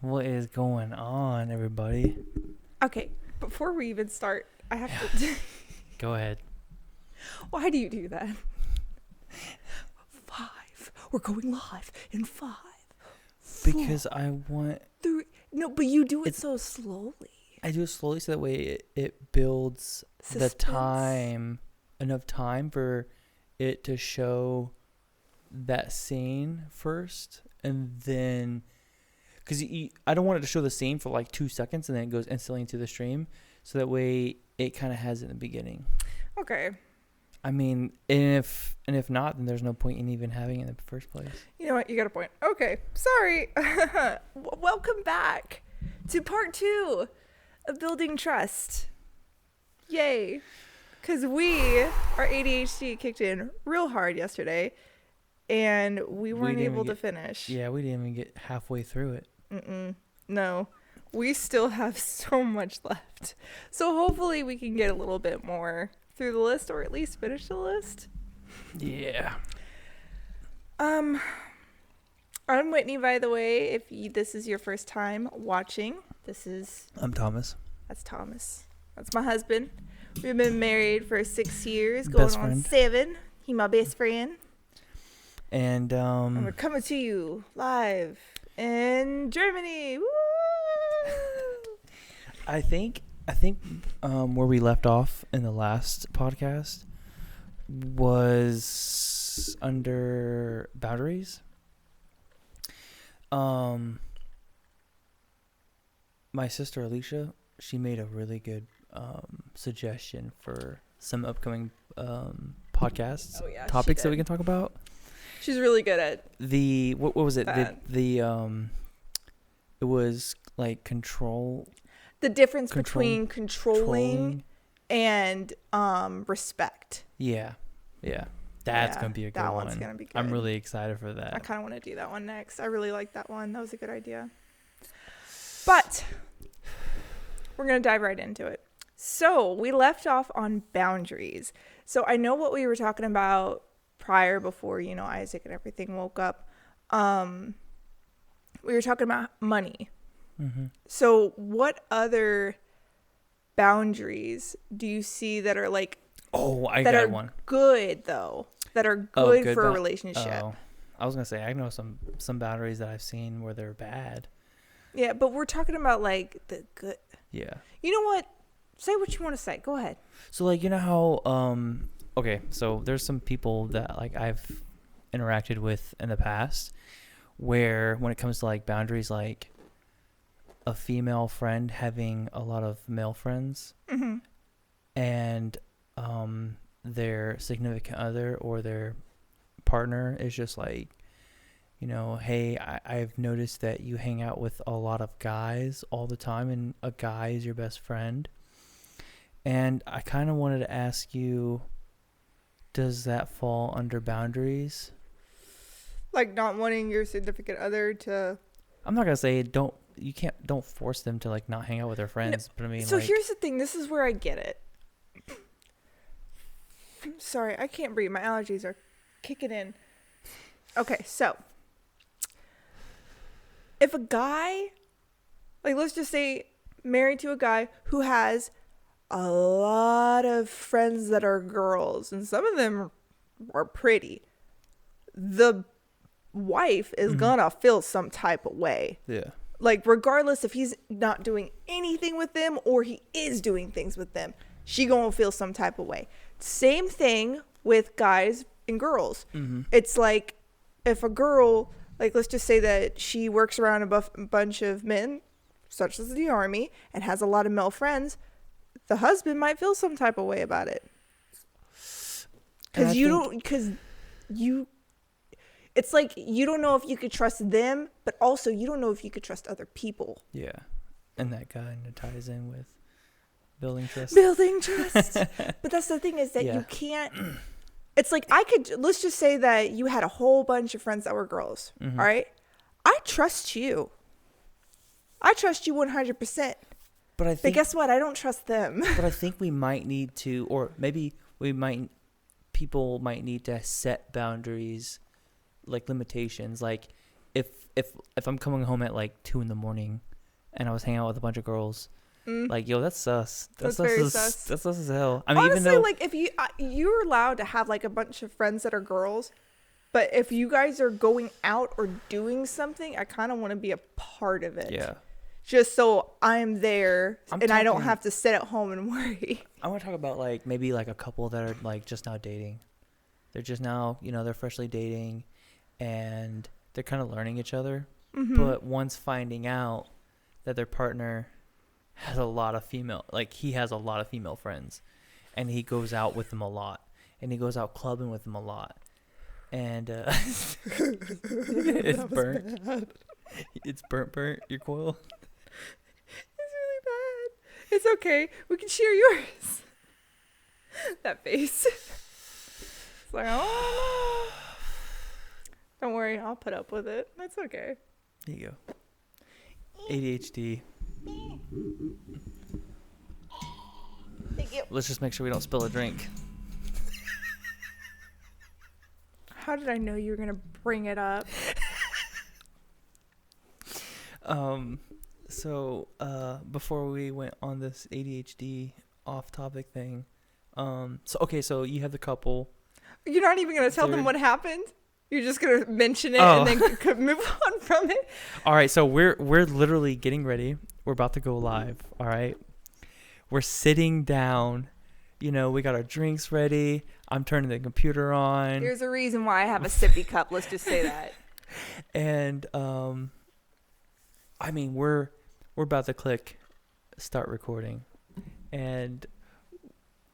What is going on, everybody? Okay, before we even start, I have to... Go ahead. Why do you do that? 5. We're going live in 5. 4, Because I want... 3. No, but you do it so slowly. I do it slowly so that way it builds Suspense. the time, enough time for it to show that scene first, and then... Because I don't want it to show the scene for like 2 seconds and then it goes instantly into the stream. So that way it kind of has it in the beginning. Okay. I mean, and if not, then there's no point in even having it in the first place. You know what? You got a point. Okay. Sorry. Welcome back to part 2 of Building Trust. Yay. Because our ADHD kicked in real hard yesterday and we weren't able to finish. Yeah, we didn't even get halfway through it. No, we still have so much left. So hopefully we can get a little bit more through the list, or at least finish the list. Yeah. I'm Whitney, by the way. If this is your first time watching, I'm Thomas. That's Thomas. That's my husband. We've been married for 6 years, Best going on friend. 7. He my best friend. And And we're coming to you live in Germany. Woo! I think where we left off in the last podcast was under boundaries. My sister Alicia, she made a really good suggestion for some upcoming podcasts, topics that we can talk about. She's really good at what was it? that. It was like control. The difference between controlling and respect. Yeah. That's gonna be a good one. That one's gonna be good. I'm really excited for that. I kind of want to do that one next. I really like that one. That was a good idea. But we're gonna dive right into it. So we left off on boundaries. So I know what we were talking about prior, before Isaac and everything woke up. We were talking about money. Mm-hmm. So what other boundaries do you see that are like one good though, that are good for a relationship? I was gonna say I know some boundaries that I've seen where they're bad. Yeah, but we're talking about like the good. Yeah. You know what? Say what you want to say. Go ahead. So like, you know how okay, so there's some people that like I've interacted with in the past where when it comes to like boundaries, like a female friend having a lot of male friends, Mm-hmm. and their significant other or their partner is just like, hey, I've noticed that you hang out with a lot of guys all the time and a guy is your best friend. And I kind of wanted to ask you, does that fall under boundaries? Like not wanting your significant other to... I'm not going to say don't force them to like not hang out with their friends, but I mean, so here's the thing. This is where I get it. Sorry, I can't breathe. My allergies are kicking in. Okay, so if a guy, like let's just say married to a guy who has a lot of friends that are girls, and some of them are pretty, the wife is gonna feel some type of way. Yeah. Like regardless if he's not doing anything with them or he is doing things with them, she gonna feel some type of way. Same thing with guys and girls. Mm-hmm. It's like if a girl, like let's just say that she works around a bunch of men, such as the army, and has a lot of male friends, the husband might feel some type of way about it. It's like you don't know if you could trust them, but also you don't know if you could trust other people. Yeah. And that kind of ties in with building trust. But that's the thing is that you can't. It's like let's just say that you had a whole bunch of friends that were girls. Mm-hmm. All right. I trust you. I trust you 100%. But guess what? I don't trust them. But I think we might need to, or maybe people might need to set boundaries, like limitations. Like if if I'm coming home at like 2 a.m. and I was hanging out with a bunch of girls, like, yo, that's sus. That's very sus. That's sus as hell. I mean, honestly, even though, like, if you're allowed to have like a bunch of friends that are girls, but if you guys are going out or doing something, I kind of want to be a part of it. Yeah. Just so I'm there I don't have to sit at home and worry. I want to talk about like maybe like a couple that are like just now dating. They're just now, they're freshly dating, and they're kind of learning each other. Mm-hmm. But one's finding out that their partner has a lot of he has a lot of female friends, and he goes out with them a lot, and he goes out clubbing with them a lot, and it's burnt. Bad. It's burnt your coil. It's really bad. It's okay. We can share yours. That face. It's like, oh no. Don't worry, I'll put up with it. That's okay. There you go. ADHD. Thank you. Let's just make sure we don't spill a drink. How did I know you were gonna bring it up? So before we went on this ADHD off-topic thing, so you have the couple. You're not even gonna tell them what happened? You're just gonna mention it and then move on from it? All right, so we're literally getting ready. We're about to go live. All right, we're sitting down. We got our drinks ready. I'm turning the computer on. There's a reason why I have a sippy cup. Let's just say that. And I mean, we're about to click start recording, and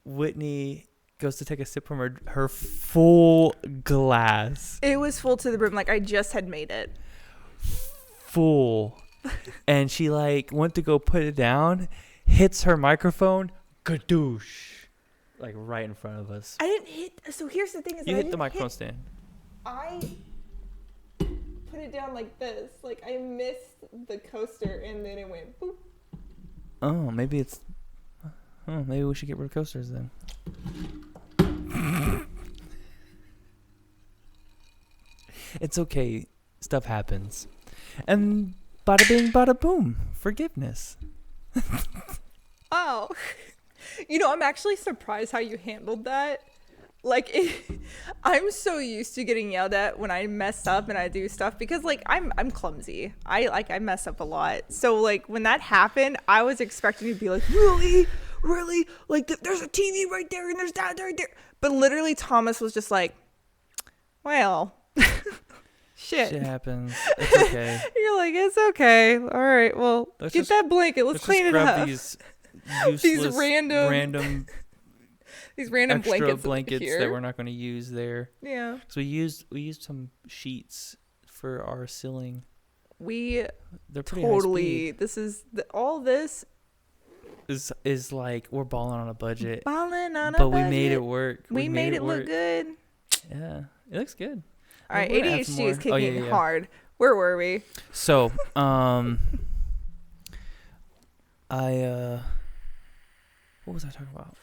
Whitney goes to take a sip from her full glass. It was full to the brim, like I just had made it. Full. And she like went to go put it down, hits her microphone, gadoosh, like right in front of us. I didn't hit. So here's the thing: is you I hit didn't the microphone stand. I put it down like this. Like I missed the coaster, and then it went boop. Oh, maybe it's. Oh, maybe we should get rid of coasters then. It's okay. Stuff happens. And bada bing, bada boom. Forgiveness. Oh. I'm actually surprised how you handled that. Like, I'm so used to getting yelled at when I mess up and I do stuff because, like, I'm clumsy. I mess up a lot. So, like, when that happened, I was expecting to be like, really? Like, there's a TV right there and there's that right there. But literally, Thomas was just like, well, shit happens. It's okay. You're like, it's okay. All right, well, get that blanket. Let's clean it up. These useless, random these random blankets that we're not going to use there. Yeah. So we used some sheets for our ceiling. They're pretty totally. This is all this is like we're balling on a budget. But we made it work. We made it look good. Yeah, it looks good. All right, ADHD is kicking hard. Where were we? So, what was I talking about?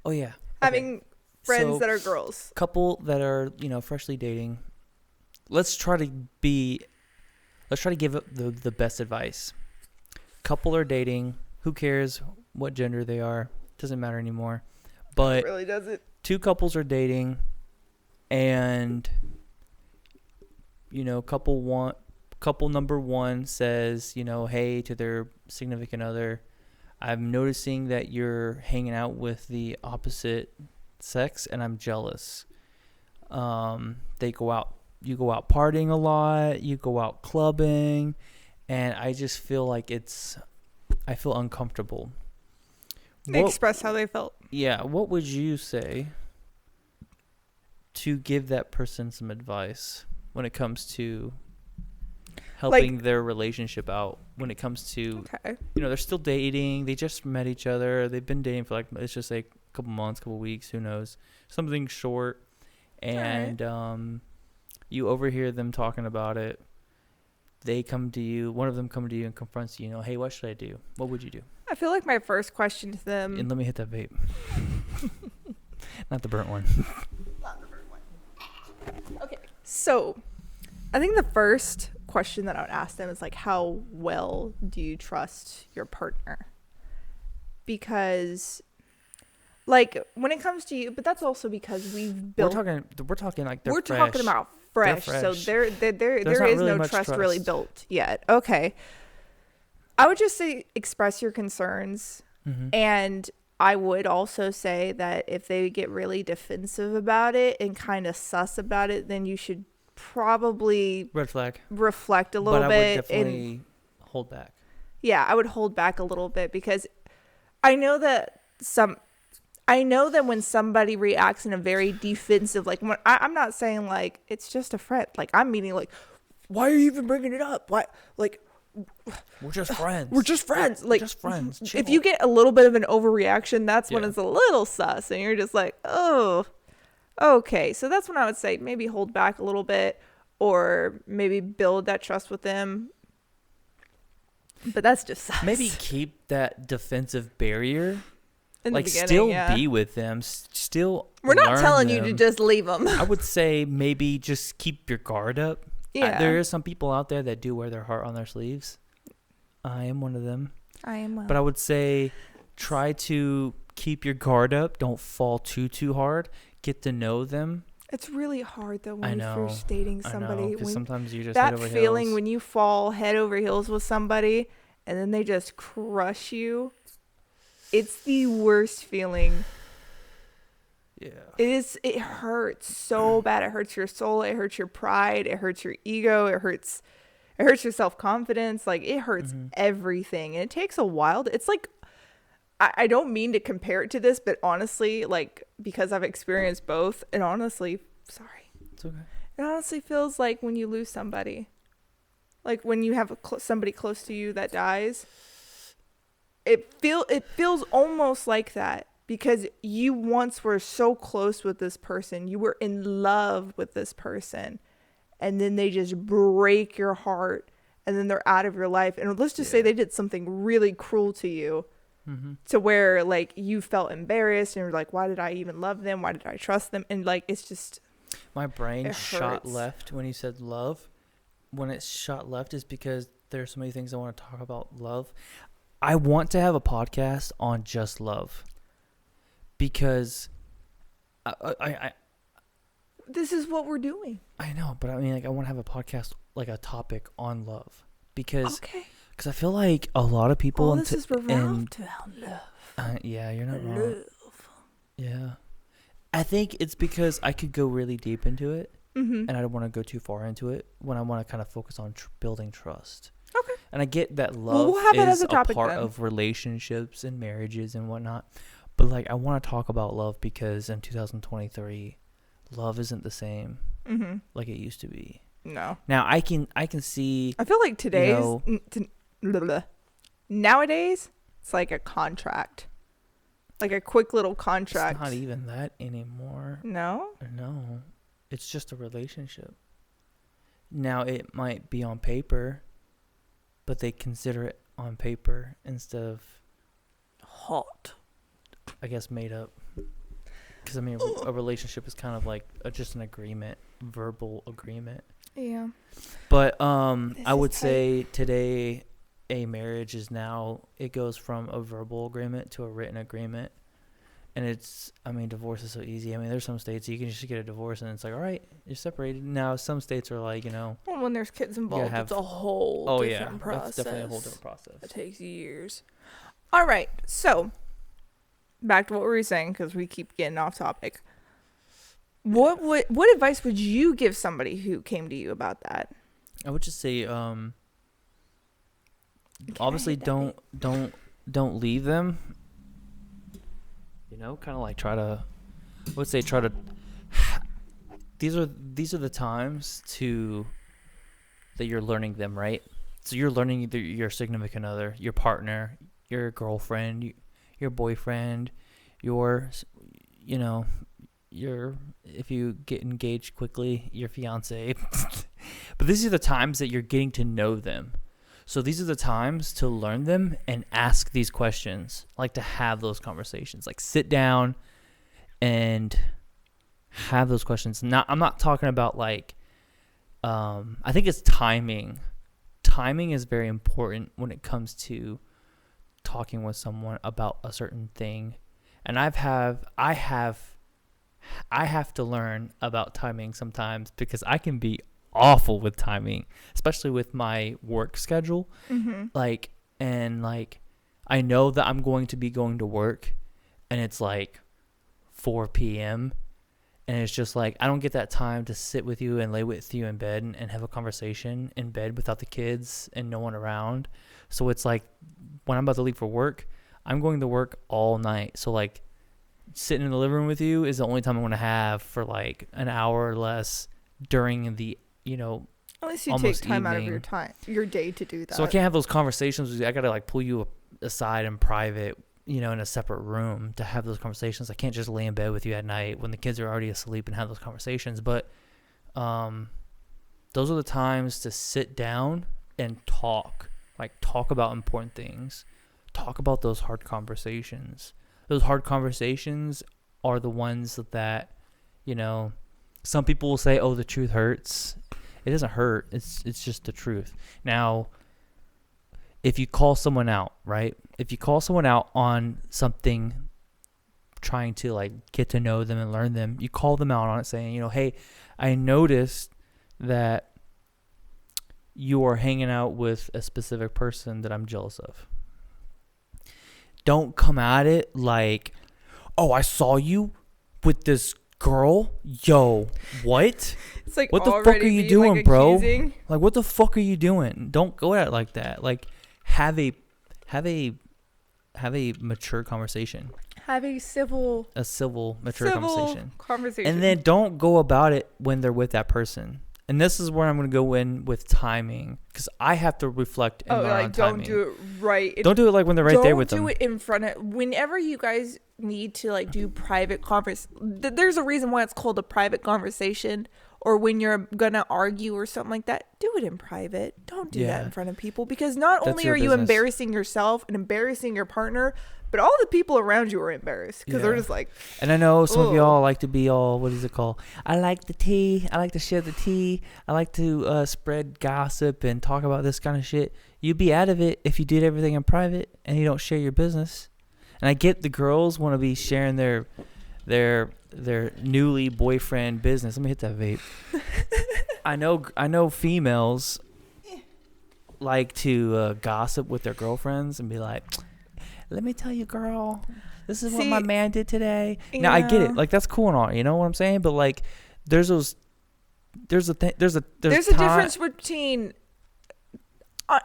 Oh yeah, having friends that are girls. Couple that are freshly dating. Let's try to give the best advice. Couple are dating. Who cares what gender they are? Doesn't matter anymore. But it really doesn't. Two couples are dating, and couple number one says, hey to their significant other, I'm noticing that you're hanging out with the opposite sex and I'm jealous. You go out partying a lot, you go out clubbing, and I just feel like I feel uncomfortable. They express how they felt. Yeah, what would you say to give that person some advice when it comes to helping their relationship out, when it comes to, they're still dating, they just met each other, they've been dating for it's just like a couple months, couple weeks, who knows, something short, and you overhear them talking about it. They come to you, one of them come to you and confronts you, hey, what should I do? What would you do? I feel like my first question to them... And let me hit that vape. Not the burnt one. Not the burnt one. Okay, so I think the first question that I would ask them is like, how well do you trust your partner? Because like when it comes to you, but that's also because we've built. We're talking like we're talking about fresh. So there is really no trust really built yet. Okay, I would just say express your concerns, and I would also say that if they get really defensive about it and kind of sus about it, then you should probably red flag. Reflect a little but bit. I would definitely hold back. Yeah, I would hold back a little bit because I know that when somebody reacts in a very defensive, like when I'm not saying like it's just a friend, like I'm meaning like, why are you even bringing it up? Why, like, we're just friends. We're just friends. Like, just friends. Chill. If you get a little bit of an overreaction, that's when it's a little sus, and you're just like, oh, okay. So that's when I would say maybe hold back a little bit, or maybe build that trust with them. But that's just sus. Maybe keep that defensive barrier. In like the beginning, still be with them. Still. We're not telling them. you to just leave them. I would say maybe just keep your guard up. Yeah. There are some people out there that do wear their heart on their sleeves. I am one of them. I am one. But I would say try to keep your guard up. Don't fall too hard. Get to know them. It's really hard though when you're first dating somebody. Because sometimes you just that head over feeling heels. when you fall head over heels with somebody and then they just crush you. It's the worst feeling. Yeah. It hurts so bad. It hurts your soul. It hurts your pride. It hurts your ego. It hurts your self-confidence. Like it hurts everything. And it takes a while. It's like, I don't mean to compare it to this, but honestly, like, because I've experienced both, and honestly, sorry. It's okay. It honestly feels like when you lose somebody. Like when you have somebody close to you that dies. It feels almost like that. Because you once were so close with this person. You were in love with this person. And then they just break your heart. And then they're out of your life. And let's just say they did something really cruel to you. To where, like, you felt embarrassed. And you're like, why did I even love them? Why did I trust them? And, like, it's just... My brain shot left when you said love. When it shot left is because there's so many things I want to talk about love. I want to have a podcast on just love. Because I this is what we're doing. I know, but I mean, like, I want to have a podcast, like a topic on love, because I feel like a lot of people. This is revolved around love. Yeah, you're not wrong. Yeah, I think it's because I could go really deep into it, and I don't want to go too far into it when I want to kind of focus on building trust. Okay. And I get that love is a part of relationships and marriages and whatnot. But, like, I want to talk about love because in 2023, love isn't the same like it used to be. No. Now, I can see... I feel like nowadays, it's like a contract. Like a quick little contract. It's not even that anymore. No? No. It's just a relationship. Now, it might be on paper, but they consider it on paper instead of... hot. I guess made up. Because, I mean, a relationship is kind of like just an agreement, verbal agreement. Yeah. But I would say today a marriage is now, it goes from a verbal agreement to a written agreement. And it's, I mean, divorce is so easy. I mean, there's some states you can just get a divorce and it's like, all right, you're separated. Now, some states are like, you know. Well, when there's kids involved, it's a whole different process. It's definitely a whole different process. It takes years. All right. So, back to what we were saying, because we keep getting off topic. What advice would you give somebody who came to you about that? I would just say, obviously don't leave them. You know, kind of like these are the times that you're learning them, right? So you're learning either your significant other, your partner, your girlfriend, your boyfriend, if you get engaged quickly, your fiance. But these are the times that you're getting to know them. So these are the times to learn them and ask these questions, like to have those conversations, like sit down and have those questions. Now, I'm not talking about like I think it's timing. Timing is very important when it comes to talking with someone about a certain thing. And I have to learn about timing sometimes, because I can be awful with timing, especially with my work schedule. Mm-hmm. Like, I know that I'm going to be going to work and it's like 4 p.m. and it's just like, I don't get that time to sit with you and lay with you in bed and have a conversation in bed without the kids and no one around. So it's like, when I'm about to leave for work, I'm going to work all night. So like, sitting in the living room with you is the only time I'm going to have for like an hour or less during the, Unless you take almost time out of evening. your day to do that. So I can't have those conversations with you. I got to like pull you aside in private, in a separate room to have those conversations. I can't just lay in bed with you at night when the kids are already asleep and have those conversations. But those are the times to sit down and talk about important things. Talk about those hard conversations. Those hard conversations are the ones that, some people will say, oh, the truth hurts. It doesn't hurt. It's just the truth. Now, if you call someone out, right? If you call someone out on something, trying to like get to know them and learn them, you call them out on it saying, hey, I noticed that you are hanging out with a specific person that I'm jealous of. Don't come at it like, oh, I saw you with this girl. Yo, what? It's like, what the fuck are you doing, like bro? accusing. Like, what the fuck are you doing? Don't go at it like that. Like, have a mature conversation. Have a civil, mature conversation. And then don't go about it when they're with that person. And this is where I'm going to go in with timing, because I have to reflect and learn on timing. Don't do it right. Don't do it like when they're right there with them. Don't do it in front of, whenever you guys need to like do private there's a reason why it's called a private conversation, or when you're going to argue or something like that, do it in private. Don't do that in front of people, because not only are you embarrassing yourself and embarrassing your partner, but all the people around you are embarrassed, because they're just like. And I know some of y'all like to be all, what is it called? I like the tea. I like to share the tea. I like to spread gossip and talk about this kind of shit. You'd be out of it if you did everything in private and you don't share your business. And I get the girls want to be sharing their newly boyfriend business. Let me hit that vape. I know females like to gossip with their girlfriends and be like, let me tell you, girl, this is what my man did today. Yeah. Now I get it, like that's cool and all, you know what I'm saying? But like, there's a difference between. I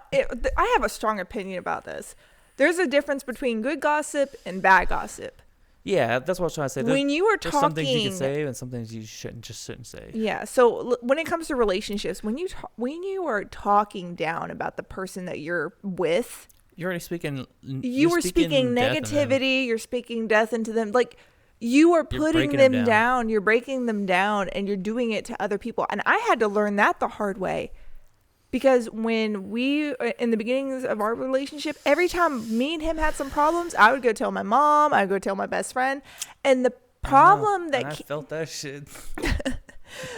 have a strong opinion about this. There's a difference between good gossip and bad gossip. Yeah, that's what I was trying to say. When you are talking, some things you can say and some things you shouldn't say. Yeah. So when it comes to relationships, when you are talking down about the person that you're with. You're already speaking. You were speaking negativity. You're speaking death into them. Like you are putting them down. You're breaking them down, and you're doing it to other people. And I had to learn that the hard way, because when we in the beginnings of our relationship, every time me and him had some problems, I would go tell my mom. I would go tell my best friend, and the problem I felt that shit.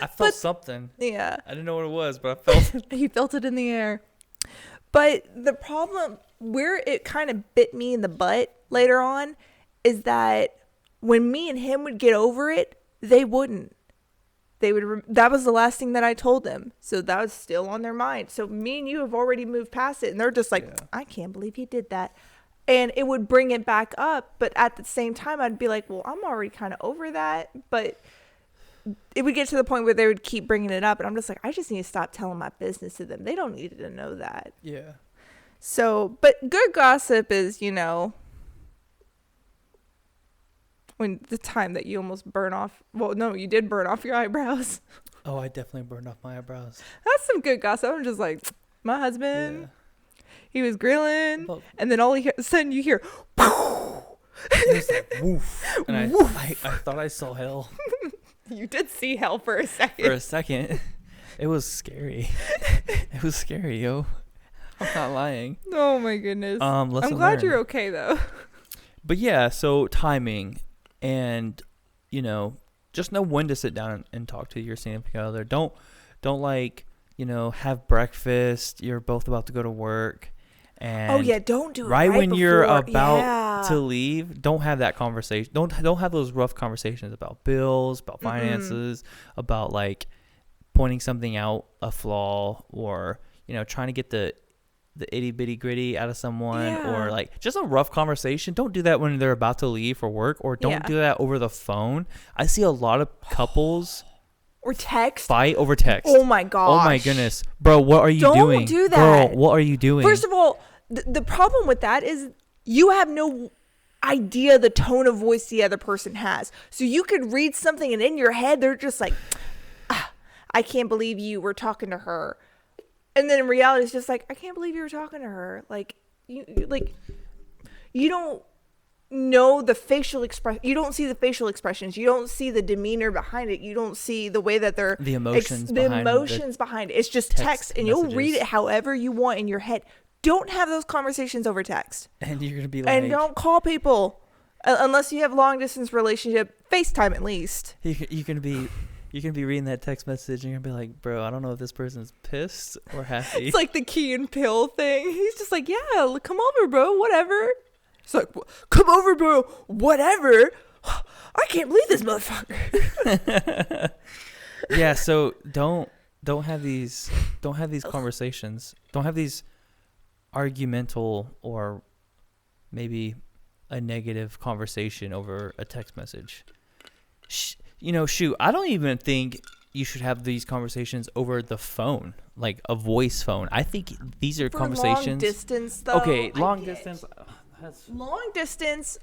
I felt something. Yeah. I didn't know what it was, but I felt it. He felt it in the air. But the problem where it kind of bit me in the butt later on is that when me and him would get over it, they wouldn't. That was the last thing that I told them. So that was still on their mind. So me and you have already moved past it. And they're just like, I can't believe he did that. And it would bring it back up. But at the same time, I'd be like, well, I'm already kind of over that. But it would get to the point where they would keep bringing it up. And I'm just like, I just need to stop telling my business to them. They don't need to know that. Yeah. So, but good gossip is, when the time that you almost burn off. Well, no, you did burn off your eyebrows. Oh, I definitely burned off my eyebrows. That's some good gossip. I'm just like, my husband, he was grilling. And then all of a sudden you hear, it was like, woof. And woof. I thought I saw hell. You did see hell for a second. For a second. It was scary. It was scary, yo. I'm not lying. Oh my goodness. I'm glad you're okay though. But yeah, so timing and just know when to sit down and talk to your significant other. Don't Don't like, have breakfast. You're both about to go to work. And oh yeah, don't do it right when before. you're about Yeah. to leave. Don't have that conversation. Don't have those rough conversations about bills, about finances, about like pointing something out, a flaw, or trying to get the itty bitty gritty out of someone, or like just a rough conversation. Don't do that when they're about to leave for work, or don't do that over the phone. I see a lot of couples or text fight over text. Oh my gosh. Oh my goodness, bro, what are you doing? Don't do that. Girl, what are you doing? First of all, the problem with that is you have no idea the tone of voice the other person has. So you could read something and in your head they're just like, I can't believe you were talking to her. And then in reality, it's just like, I can't believe you were talking to her. Like, you don't know the facial expression. You don't see the facial expressions. You don't see the demeanor behind it. You don't see the way that they're the emotions behind it. It's just text and messages. You'll read it however you want in your head. Don't have those conversations over text. And you're gonna be like, and don't call people unless you have long distance relationship. FaceTime at least. You're gonna be reading that text message and you're gonna be like, bro, I don't know if this person's pissed or happy. It's like the Key and Peele thing. He's just like, yeah, come over, bro, whatever. He's like, come over, bro, whatever. I can't believe this motherfucker. Yeah, so don't have these conversations. Don't have these argumental or maybe a negative conversation over a text message. Shoot, I don't even think you should have these conversations over the phone, like a voice phone. I think these are conversations. Long distance, though. Okay, long distance. Long distance,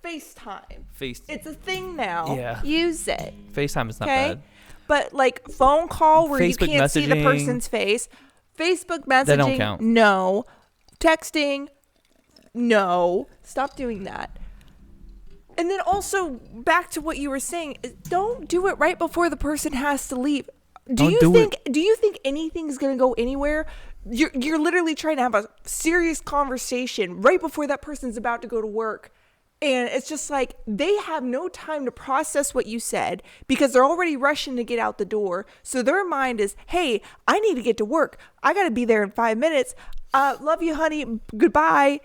FaceTime. It's a thing now. Yeah. Use it. FaceTime is not bad. But like phone call where Facebook you can't see the messaging, person's face. Facebook messaging. They don't count. No. Texting. No. Stop doing that. And then also back to what you were saying, don't do it right before the person has to leave. Do you think anything's going to go anywhere? You're literally trying to have a serious conversation right before that person's about to go to work. And it's just like they have no time to process what you said because they're already rushing to get out the door. So their mind is, hey, I need to get to work. I got to be there in 5 minutes. Love you, honey. Goodbye.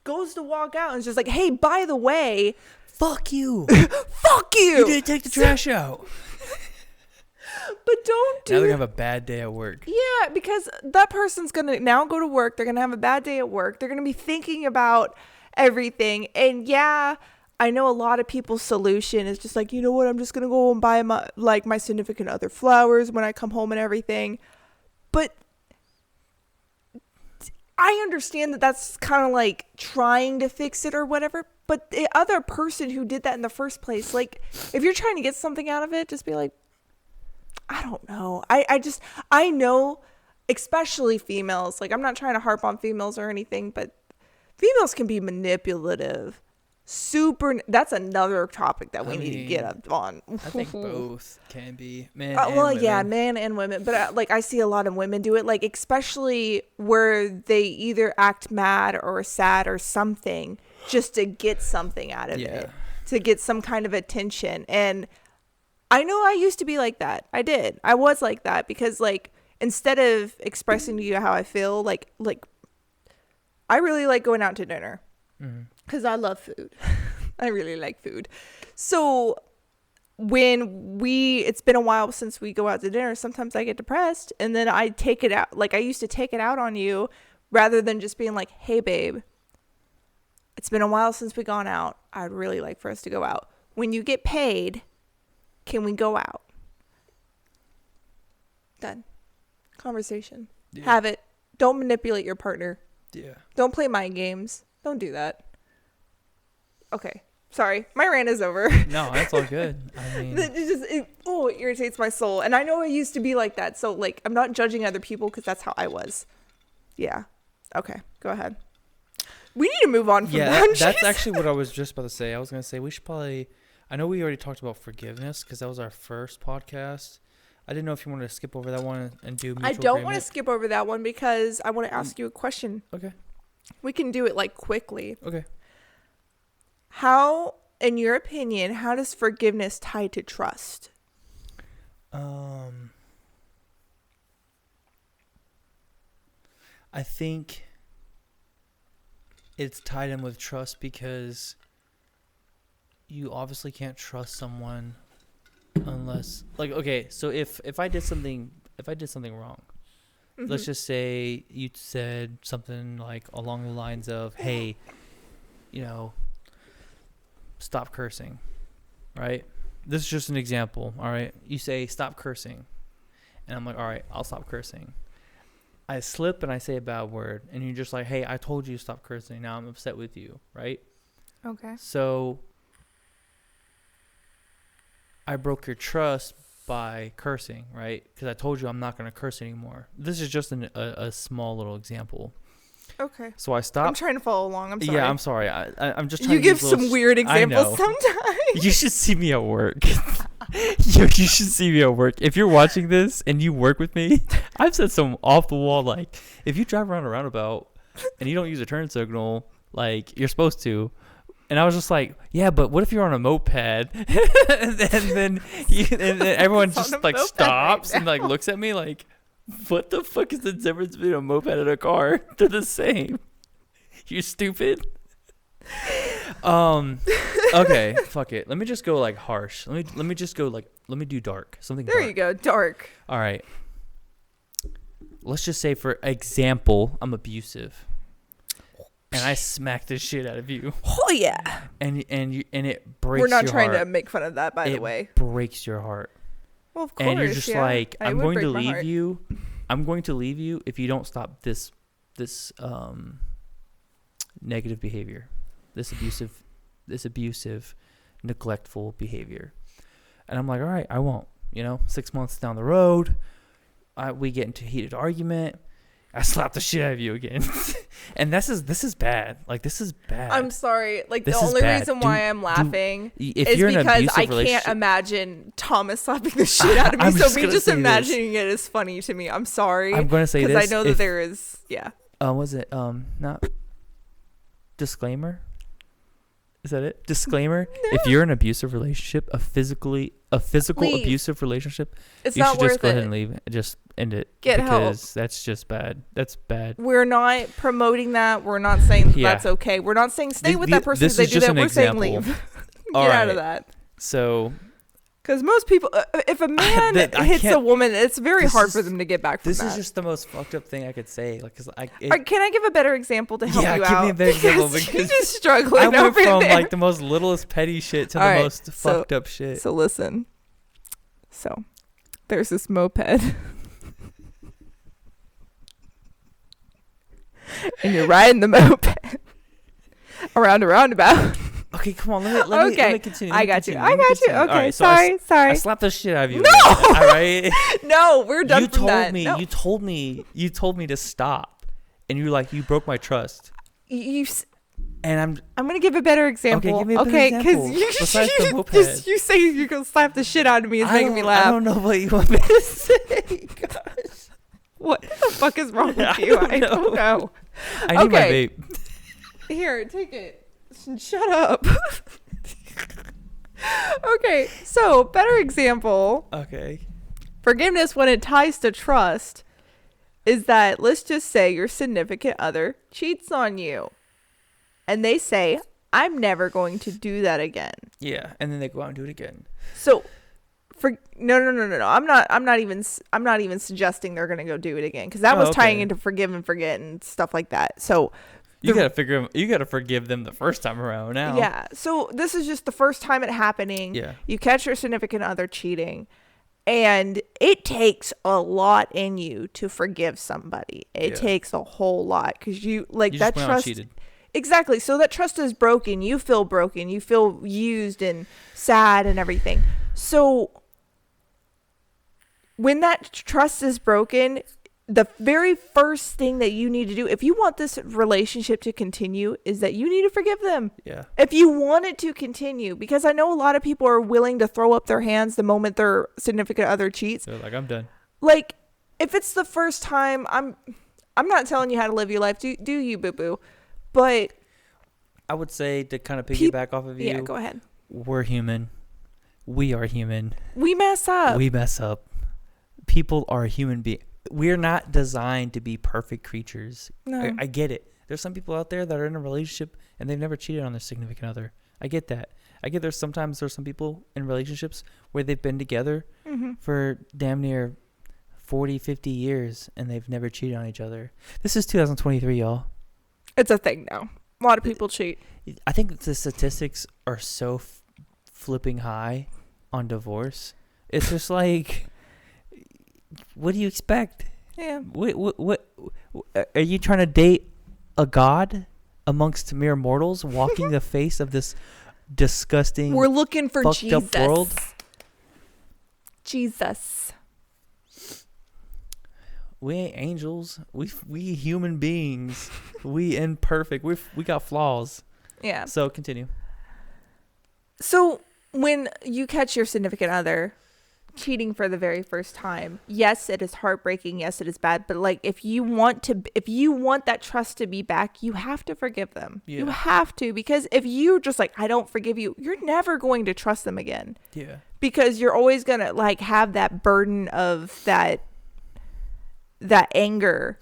Goes to walk out and it's just like, hey, by the way, fuck you. Fuck you. You didn't take the trash out. But don't do. Now they're gonna have a bad day at work. Yeah, because that person's gonna now go to work. They're gonna have a bad day at work. They're gonna be thinking about everything. And yeah, I know a lot of people's solution is just like, you know what? I'm just gonna go and buy my significant other flowers when I come home and everything. But I understand that that's kind of like trying to fix it or whatever. But the other person who did that in the first place, like, if you're trying to get something out of it, just be like, I don't know. I know, especially females, like I'm not trying to harp on females or anything, but females can be manipulative. That's another topic that we need to get up on. I think both can be, men and women. But like I see a lot of women do it, like especially where they either act mad or sad or something just to get something out of it, to get some kind of attention. And I know I used to be like that. I was like that because like instead of expressing to you how I feel, like I really like going out to dinner because I love food. I really like food. So when it's been a while since we go out to dinner, sometimes I get depressed and then I take it out. Like I used to take it out on you rather than just being like, hey babe, it's been a while since we gone out. I'd really like for us to go out. When you get paid, can we go out? Done. Conversation. Yeah. Have it. Don't manipulate your partner. Yeah. Don't play mind games. Don't do that. Okay. Sorry. My rant is over. No, that's all good. I mean, it irritates my soul. And I know I used to be like that. So like, I'm not judging other people because that's how I was. Yeah. Okay. Go ahead. We need to move on from that's actually what I was just about to say. I was going to say we should probably, I know we already talked about forgiveness because that was our first podcast. I didn't know if you wanted to skip over that one and do mutual I don't agreement. want to skip over that one because I want to ask you a question. Okay. We can do it like quickly. Okay. How, in your opinion, how does forgiveness tie to trust? I think it's tied in with trust because you obviously can't trust someone unless, like, okay, so if I did something wrong, let's just say you said something like along the lines of, hey, stop cursing, right? This is just an example, all right? You say, stop cursing. And I'm like, all right, I'll stop cursing. I slip and I say a bad word. And you're just like, hey, I told you to stop cursing. Now I'm upset with you, right? Okay. So I broke your trust by cursing, right? Because I told you I'm not going to curse anymore. This is just a small little example. Okay. So I stopped. I'm trying to follow along. I'm sorry. Yeah, I'm sorry. I'm just trying you to give some weird examples sometimes. You should see me at work. You should see me at work. If you're watching this and you work with me, I've said some off the wall, like, if you drive around a roundabout and you don't use a turn signal like you're supposed to, and I was just like, yeah, but what if you're on a moped? and then everyone just like stops and like looks at me like, what the fuck is the difference between a moped and a car? They're the same. You stupid. Okay, fuck it. Let me just go like harsh. Let me just go like, let me do dark. Something there dark. You go, dark. All right. Let's just say, for example, I'm abusive. And I smack the shit out of you. Oh yeah. And it breaks your heart. We're not trying to make fun of that, by the way. It breaks your heart. Well, of course. And you're just like, I'm going to leave heart. you. I'm going to leave you if you don't stop this negative behavior, this abusive, neglectful behavior. And I'm like, all right, I won't. 6 months down the road, we get into a heated argument. I slap the shit out of you again. And this is bad. Like, this is bad. I'm sorry. Like, this the only bad. reason why I'm laughing if is you're in an because I abusive can't imagine Thomas slapping the shit out of me. So me just imagining it is funny to me. I'm sorry. I'm going to say this. Because I know that there is, yeah. Was it, not disclaimer? Is that it? Disclaimer. No. If you're in an abusive relationship, a physical leave. Abusive relationship, it's you not should worth just go it. ahead and leave. Just end it. Get because help. That's just bad. That's bad. We're not promoting that. We're not saying that's okay. We're not saying stay with that person if they do that. We're saying leave. Get out of that. So, because most people, if a man hits a woman, it's very hard for them to get back from that. This is just the most fucked up thing I could say. Like, can I give a better example to help you out? Yeah, give me a better example. Because you're just struggling. I went from there. like the most littlest petty shit to the most fucked up shit. So listen. So there's this moped. And you're riding the moped around a roundabout. Okay, come on. Let me continue. I got you. Okay, right, sorry. I slapped the shit out of you. No. All right. No, we're done from that. No. You told me to stop, and you broke my trust. And I'm gonna give a better example. Okay, give me a better example. Because you say you're gonna slap the shit out of me. It's making me laugh. I don't know what you want me to say. Gosh. What the fuck is wrong with you? I don't know. I need my vape. Here, take it. Shut up. Okay, so better example. Okay. Forgiveness when it ties to trust is that, let's just say your significant other cheats on you. And they say, I'm never going to do that again. Yeah, and then they go out and do it again. So no. I'm not even suggesting they're gonna go do it again, because that was tying into forgive and forget and stuff like that. So you gotta forgive them the first time around now. Yeah. So this is just the first time it happening. Yeah. You catch your significant other cheating, and it takes a lot in you to forgive somebody. It takes a whole lot, because you that trust. Cheated. Exactly. So that trust is broken. You feel broken. You feel used and sad and everything. So when that trust is broken, the very first thing that you need to do, if you want this relationship to continue, is that you need to forgive them. Yeah. If you want it to continue, because I know a lot of people are willing to throw up their hands the moment their significant other cheats. They're like, I'm done. Like, if it's the first time, I'm not telling you how to live your life. Do you, boo-boo? But I would say, to kind of piggyback off of you. Yeah, go ahead. We're human. We are human. We mess up. People are human beings. we're not designed to be perfect creatures. No. I get it. There's some people out there that are in a relationship and they've never cheated on their significant other. I get that. I get there's some people in relationships where they've been together for damn near 40, 50 years and they've never cheated on each other. This is 2023, y'all. It's a thing now. A lot of people cheat. I think the statistics are so flipping high on divorce. It's just like, what do you expect? Yeah. What are you trying to date a god amongst mere mortals, walking the face of this disgusting, we're looking for fucked Jesus. up world? Jesus. We ain't angels. We human beings. We imperfect. We got flaws. Yeah. So continue. So when you catch your significant other cheating for the very first time, yes, it is heartbreaking. Yes, it is bad. But like, if you want that trust to be back, you have to forgive them. Yeah. You have to, because if you just like, I don't forgive you, you're never going to trust them again. Yeah. Because you're always going to like have that burden of that anger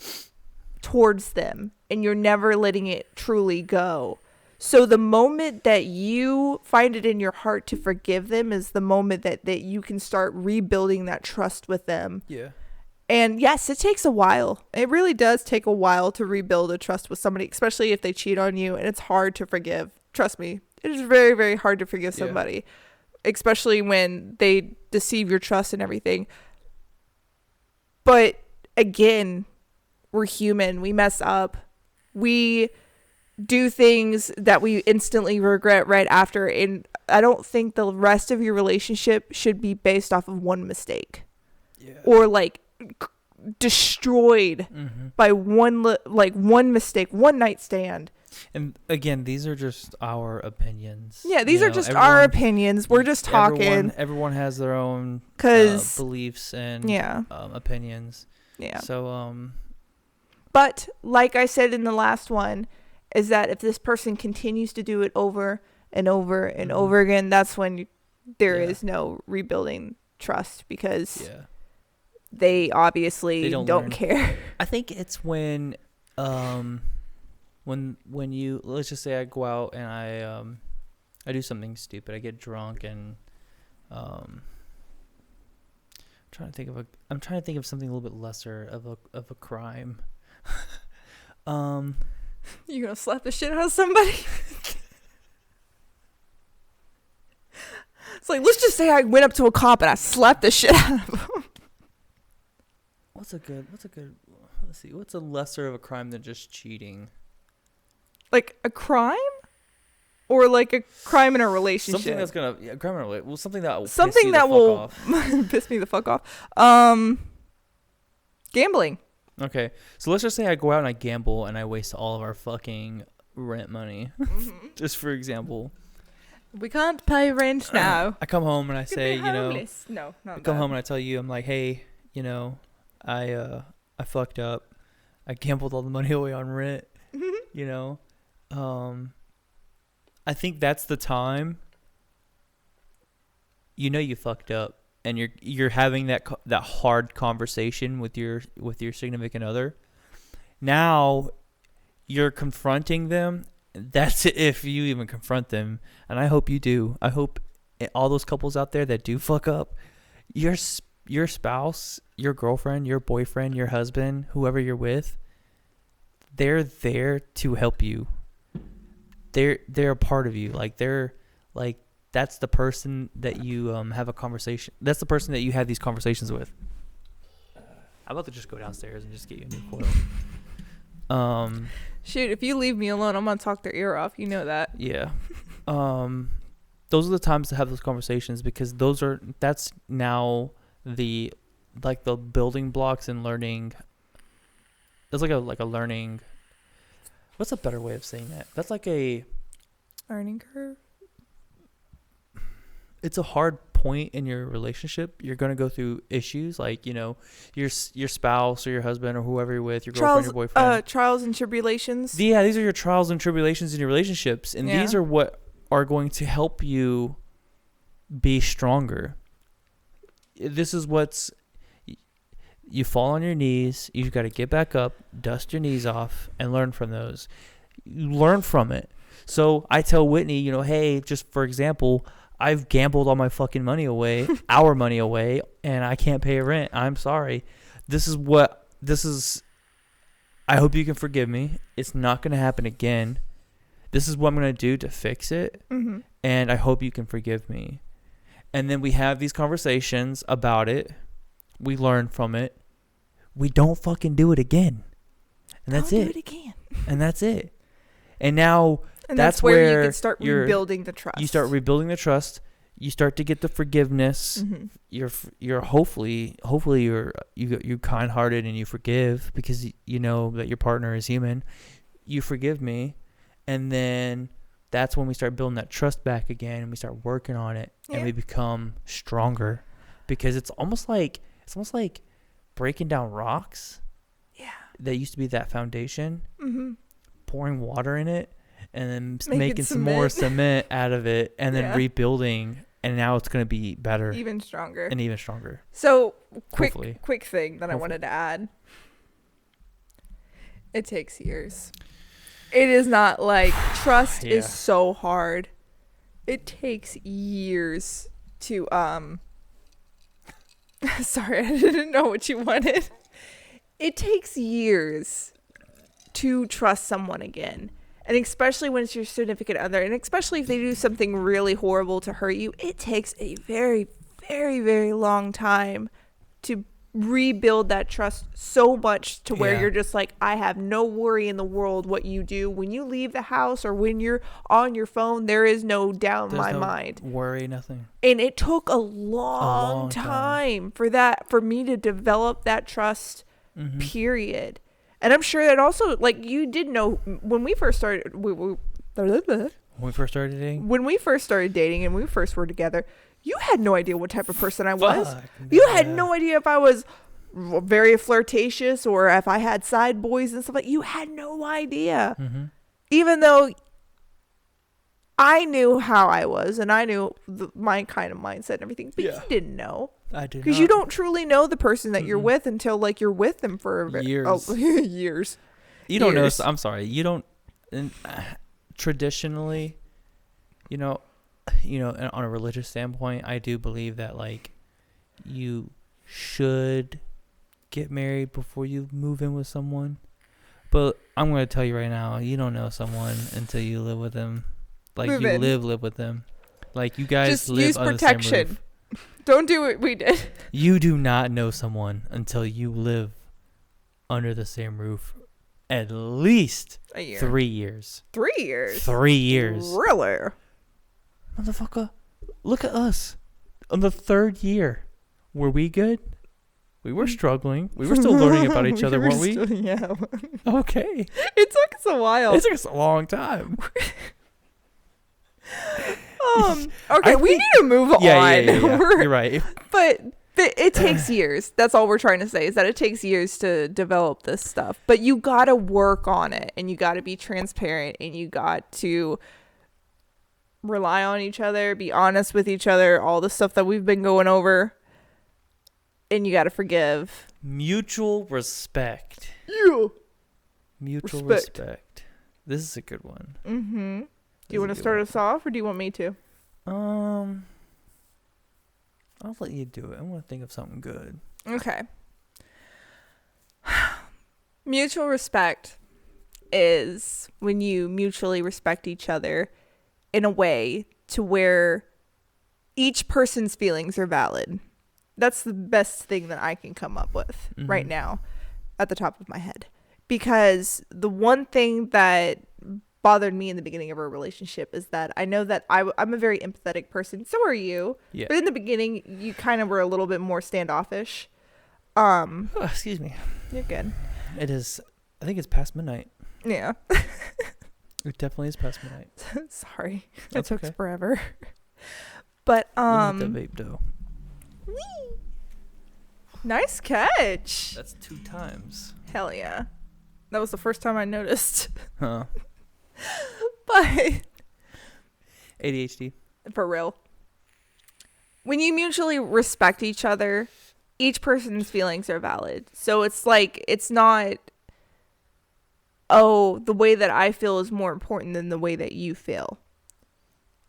towards them, and you're never letting it truly go. So the moment that you find it in your heart to forgive them is the moment that you can start rebuilding that trust with them. Yeah. And yes, it takes a while. It really does take a while to rebuild a trust with somebody, especially if they cheat on you, and it's hard to forgive. Trust me. It is very, very hard to forgive somebody, especially when they deceive your trust and everything. But again, we're human. We mess up. We do things that we instantly regret right after. And I don't think the rest of your relationship should be based off of one mistake. Yeah. Or like destroyed by one mistake, one night stand. And again, these are just our opinions. Yeah, these are just our opinions. We're just talking. Everyone has their own beliefs and opinions. Yeah. So, but like I said in the last one, is that if this person continues to do it over and over and over again, that's when there is no rebuilding trust, because they obviously don't care. I think it's when you, let's just say I go out and I do something stupid. I get drunk and I'm trying to think of something a little bit lesser of a crime. You gonna slap the shit out of somebody? It's like, let's just say I went up to a cop and I slapped the shit out of him. What's a lesser of a crime than just cheating? Like a crime? Or like a crime in a relationship? Something that's gonna crime in a relationship. Well, something that will piss me the fuck off. Gambling. Okay, so let's just say I go out and I gamble and I waste all of our fucking rent money, just for example. We can't pay rent now. I come home and I say, no, not I come home and I tell you, I'm like, hey, I fucked up. I gambled all the money away on rent. I think that's the time. You fucked up. And you're having that hard conversation with your significant other. Now you're confronting them. That's if you even confront them, and I hope you do. I hope all those couples out there that do fuck up, your spouse, your girlfriend, your boyfriend, your husband, whoever you're with, they're there to help you. They're a part of you. Like they're like. That's the person that you have a conversation. That's the person that you have these conversations with. I'm about to just go downstairs and just get you a new coil. Shoot, if you leave me alone, I'm gonna talk their ear off. You know that. Yeah. Those are the times to have those conversations, because that's now the building blocks in learning. That's like a learning. What's a better way of saying that? That's like a learning curve. It's a hard point in your relationship. You're going to go through issues like, your spouse or your husband or whoever you're with, your girlfriend, your boyfriend. Trials and tribulations. Yeah, these are your trials and tribulations in your relationships. And these are what are going to help you be stronger. This is You fall on your knees. You've got to get back up, dust your knees off, and learn from those. You learn from it. So I tell Whitney, hey, just for example, I've gambled all my fucking money away, our money away, and I can't pay rent. I'm sorry. This is, I hope you can forgive me. It's not going to happen again. This is what I'm going to do to fix it. Mm-hmm. And I hope you can forgive me. And then we have these conversations about it. We learn from it. We don't fucking do it again. And that's Don't it. do it again. And that's it. And now And that's where you can start rebuilding the trust. You start rebuilding the trust. You start to get the forgiveness. Mm-hmm. You're hopefully you're kind-hearted and you forgive because you know that your partner is human. You forgive me, and then that's when we start building that trust back again, and we start working on it, and we become stronger, because it's almost like breaking down rocks. Yeah. That used to be that foundation. Mm-hmm. Pouring water in it, and then making some more cement out of it, and then rebuilding. And now it's going to be better. Even stronger. And even stronger. So, quick thing that I wanted to add. It takes years. It is not like trust is so hard. It takes years to, sorry, I didn't know what you wanted. It takes years to trust someone again. And especially when it's your significant other, and especially if they do something really horrible to hurt you, it takes a very, very, very long time to rebuild that trust so much to where you're just like, I have no worry in the world what you do. When you leave the house or when you're on your phone, there is no doubt in my mind. Worry, nothing. And it took a long time for me to develop that trust, period. And I'm sure that also, like, you did know when we first started, when we first started dating and we first were together, you had no idea what type of person I was. You had no idea if I was very flirtatious or if I had side boys and stuff like. You had no idea, even though I knew how I was and I knew my kind of mindset and everything, but you didn't know. I did, because you don't truly know the person that you're with until like you're with them for years. Years. You don't know. I'm sorry. You don't. Traditionally, on a religious standpoint, I do believe that like you should get married before you move in with someone. But I'm going to tell you right now, you don't know someone until you live with them. Like live with them. Like you guys just live use under protection. the same roof. Don't do what we did. You do not know someone until you live under the same roof at least a year. 3 years. 3 years? 3 years. Really? Motherfucker, look at us. On the 3rd year. Were we good? We were struggling. We were still learning about each other, weren't we? Yeah. Okay. It took us a while. It took us a long time. Okay, we need to move on. Yeah. You're right. But it takes years. That's all we're trying to say, is that it takes years to develop this stuff. But you got to work on it, and you got to be transparent, and you got to rely on each other, be honest with each other, all the stuff that we've been going over. And you got to forgive. Mutual respect. Yeah. Mutual respect. This is a good one. Mm-hmm. Do you want to start us off, or do you want me to? I'll let you do it. I want to think of something good. Okay. Mutual respect is when you mutually respect each other in a way to where each person's feelings are valid. That's the best thing that I can come up with right now at the top of my head. Because the one thing that bothered me in the beginning of our relationship is that I know that I'm a very empathetic person. So are you. Yeah. But in the beginning, you kind of were a little bit more standoffish. Excuse me. You're good. It is. I think it's past midnight. Yeah. It definitely is past midnight. Sorry. It took forever. But, Let me hit the vape dough. Whee! Nice catch. That's 2 times. Hell yeah. That was the first time I noticed. Huh. But ADHD. For real. When you mutually respect each other each person's feelings are valid. So it's like, it's not, oh, the way that I feel is more important than the way that you feel.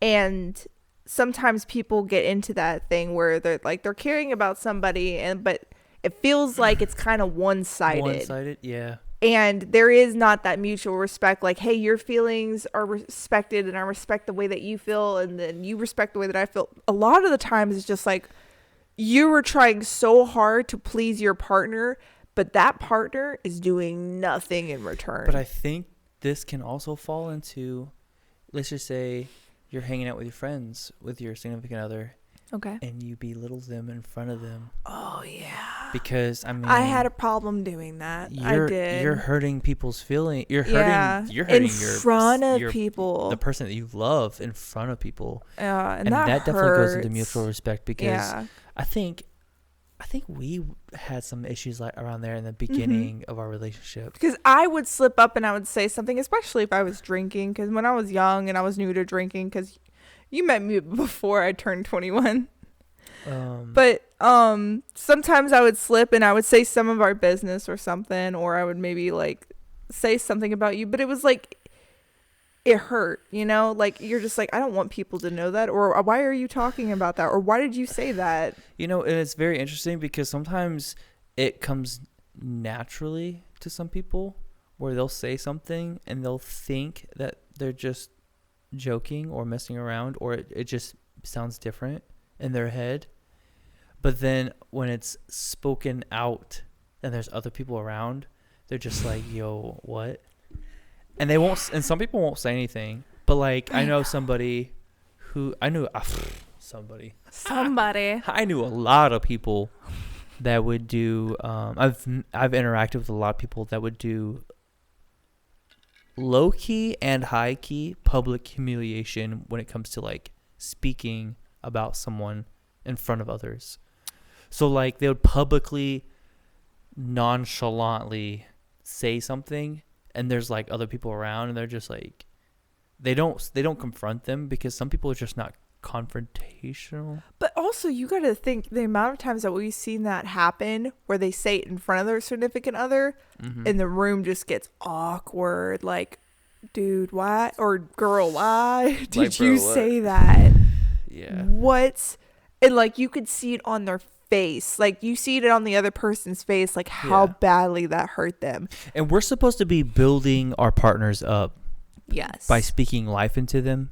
And sometimes people get into that thing where they're like, they're caring about somebody, but it feels like it's kind of one-sided. One-sided, yeah. And there is not that mutual respect, like, hey, your feelings are respected and I respect the way that you feel, and then you respect the way that I feel. A lot of the times it's just like you were trying so hard to please your partner, but that partner is doing nothing in return. But I think this can also fall into, let's just say you're hanging out with your friends, with your significant other. Okay. And you belittle them in front of them. Oh, yeah. Because, I mean, I had a problem doing that. I did. You're hurting people's feelings. You're hurting in front of people. The person that you love in front of people. And that definitely goes into hurts. mutual respect, because I think we had some issues like around there in the beginning of our relationship. Because I would slip up and I would say something, especially if I was drinking. Because when I was young and I was new to drinking, because you met me before I turned 21. But sometimes I would slip and I would say some of our business or something, or I would maybe like say something about you, but it was like, it hurt, you know, like you're just like, I don't want people to know that, or why are you talking about that, or why did you say that? You know, and it's very interesting because sometimes it comes naturally to some people where they'll say something and they'll think that they're just joking or messing around, or it just sounds different in their head. But then when it's spoken out and there's other people around, they're just like, yo, what? And they won't, and some people won't say anything, but like I know somebody who I knew somebody I knew a lot of people that would do I've interacted with a lot of people that would do low-key and high-key public humiliation when it comes to like speaking about someone in front of others. So like they would publicly nonchalantly say something, and there's like other people around, and they're just like, they don't confront them, because some people are just not confrontational. But also you got to think the amount of times that we've seen that happen where they say it in front of their significant other, and the room just gets awkward, like, dude, why, or girl, why did like, you say that? Yeah. What? And like you could see it on their face, like you see it on the other person's face, like how badly that hurt them. And we're supposed to be building our partners up, yes, by speaking life into them.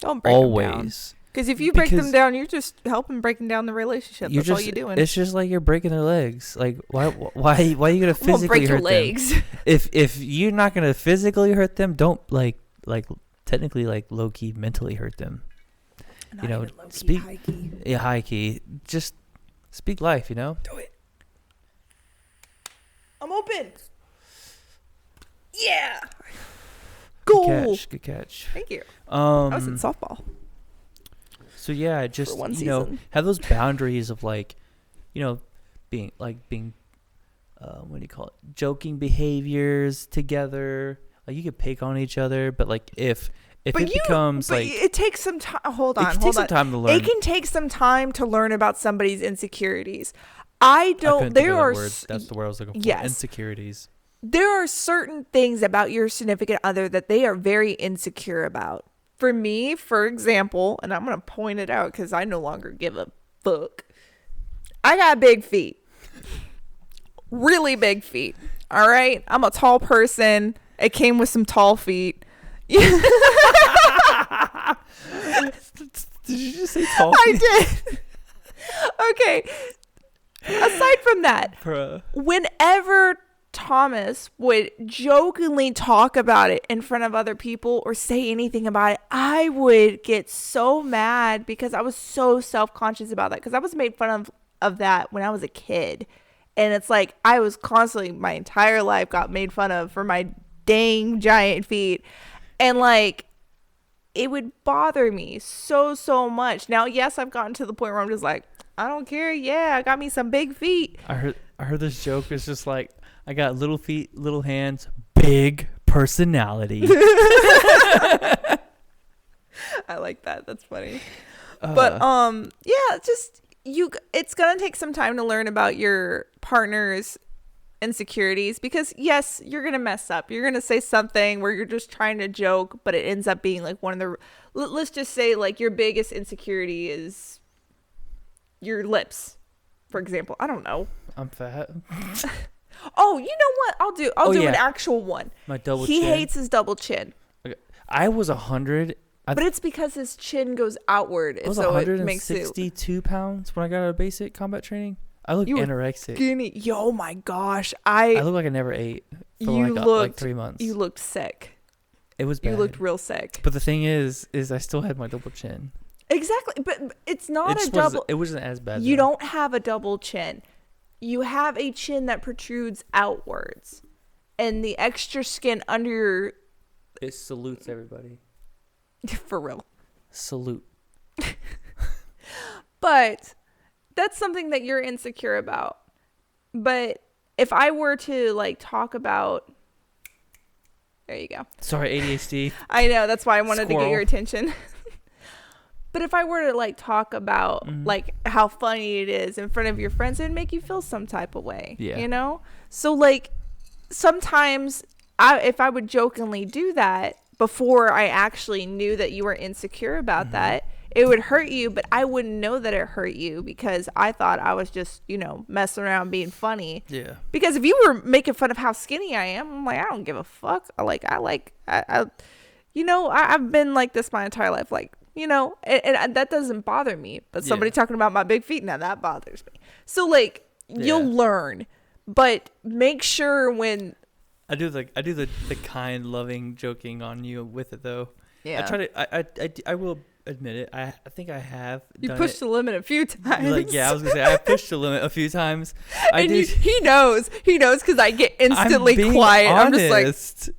Don't break them down. Because if you break them down, you're just helping breaking down the relationship. That's all you're doing. It's just like you're breaking their legs. Like why are you gonna physically break hurt your legs? Them? If you're not gonna physically hurt them, don't like technically like low key mentally hurt them. Not you know, low-key, speak high-key. Yeah, high key. Just speak life. You know. Do it. I'm open. Yeah. Goal. Good catch. Thank you. I was in softball. So yeah, just for one you know, season. have those boundaries of like, you know, being what do you call it? Joking behaviors together. Like you could pick on each other, but like if it becomes like, it takes some time. Hold on. It takes some time to learn. It can take some time to learn about somebody's insecurities. That's the word I was looking for. Yes. Insecurities. There are certain things about your significant other that they are very insecure about. For me, for example, and I'm going to point it out because I no longer give a fuck. I got big feet. Really big feet. All right? I'm a tall person. It came with some tall feet. Did you just say tall feet? I did. Okay. Aside from that, whenever Thomas would jokingly talk about it in front of other people or say anything about it, I would get so mad because I was so self-conscious about that, because I was made fun of that when I was a kid. And it's like I was constantly, my entire life, got made fun of for my dang giant feet. And like it would bother me so much. Now, yes, I've gotten to the point where I'm just like, I don't care. Yeah, I got me some big feet. I heard this joke. It's just like, I got little feet, little hands, big personality. I like that. That's funny. But yeah, just it's going to take some time to learn about your partner's insecurities, because yes, you're going to mess up. You're going to say something where you're just trying to joke, but it ends up being like one of the, let's just say like your biggest insecurity is your lips, for example. I don't know. I'm fat. Oh, you know what? I'll do yeah. an actual one. My double He chin. hates his double chin. Okay. I was 100. But it's because his chin goes outward. I was so it makes it 162 pounds when I got out of basic combat training. I look anorexic. skinny. Yo, my gosh. I look like I never ate for like 3 months. You looked sick. It was bad. You looked real sick. But the thing is I still had my double chin. Exactly. But it's not a double. It wasn't as bad. You don't have a double chin. You have a chin that protrudes outwards. And the extra skin under your... It salutes everybody. For real. Salute. But that's something that you're insecure about. But if I were to like talk about... There you go. Sorry, ADHD. I know. That's why I wanted Squirrel. to get your attention. But if I were to like talk about like how funny it is in front of your friends, it'd make you feel some type of way. Yeah. You know? So like sometimes if I would jokingly do that before I actually knew that you were insecure about that, it would hurt you, but I wouldn't know that it hurt you because I thought I was just, you know, messing around being funny. Yeah. Because if you were making fun of how skinny I am, I'm like, I don't give a fuck. You know, I've been like this my entire life. Like, you know, and that doesn't bother me. But somebody talking about my big feet, now that bothers me. So like, you'll learn, but make sure when I do the kind, loving joking on you with it though. Yeah. I try to. I will admit it. I think I have. You done pushed the limit a few times. Like, yeah, I was gonna say I pushed the limit a few times. He knows because I get instantly quiet. Honest. I'm just like.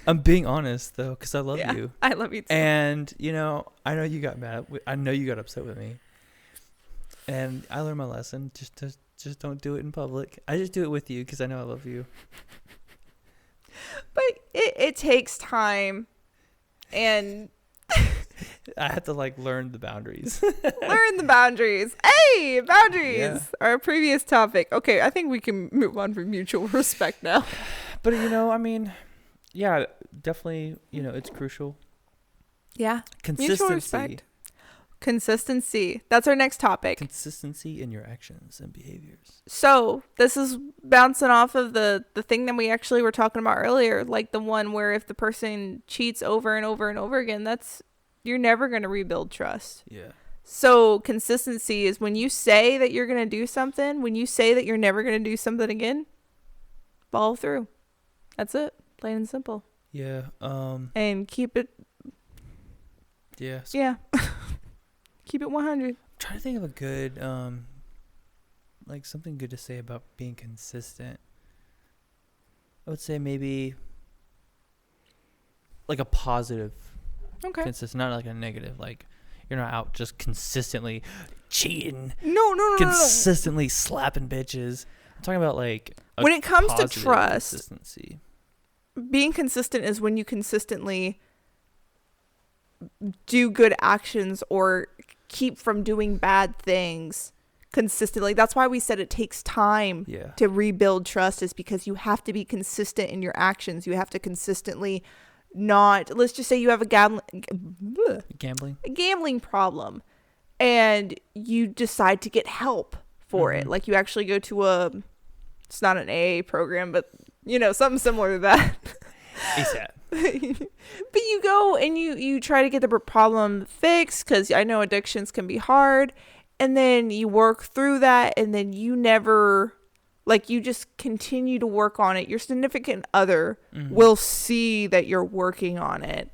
I'm being honest though, because I love you. I love you too. And you know, I know you got mad. I know you got upset with me. And I learned my lesson. Just don't do it in public. I just do it with you because I know I love you. But it takes time, and I have to like learn the boundaries. learn the boundaries. Hey, boundaries. Yeah. Our previous topic. Okay, I think we can move on from mutual respect now. But you know, I mean. Yeah, definitely, you know, it's crucial. Yeah. Consistency. Mutual respect. Consistency. That's our next topic. Consistency in your actions and behaviors. So this is bouncing off of the thing that we actually were talking about earlier, like the one where if the person cheats over and over and over again, you're never going to rebuild trust. Yeah. So consistency is when you say that you're going to do something, when you say that you're never going to do something again, follow through. That's it. Plain and simple. Yeah. And keep it. Yeah. Yeah. Keep it 100. I'm trying to think of a good, like something good to say about being consistent. I would say maybe like a positive. Okay. Consistent, not like a negative. Like you're not out just consistently cheating. No. Consistently slapping bitches. I'm talking about like when it comes to trust. Consistency. Being consistent is when you consistently do good actions or keep from doing bad things consistently. That's why we said it takes time to rebuild trust, is because you have to be consistent in your actions. You have to consistently let's just say you have a gambling problem and you decide to get help for it. Like you actually go to it's not an AA program, but you know, something similar to that. ASAP. But you go and you try to get the problem fixed, because I know addictions can be hard, and then you work through that, and then you never, like, you just continue to work on it. Your significant other will see that you're working on it,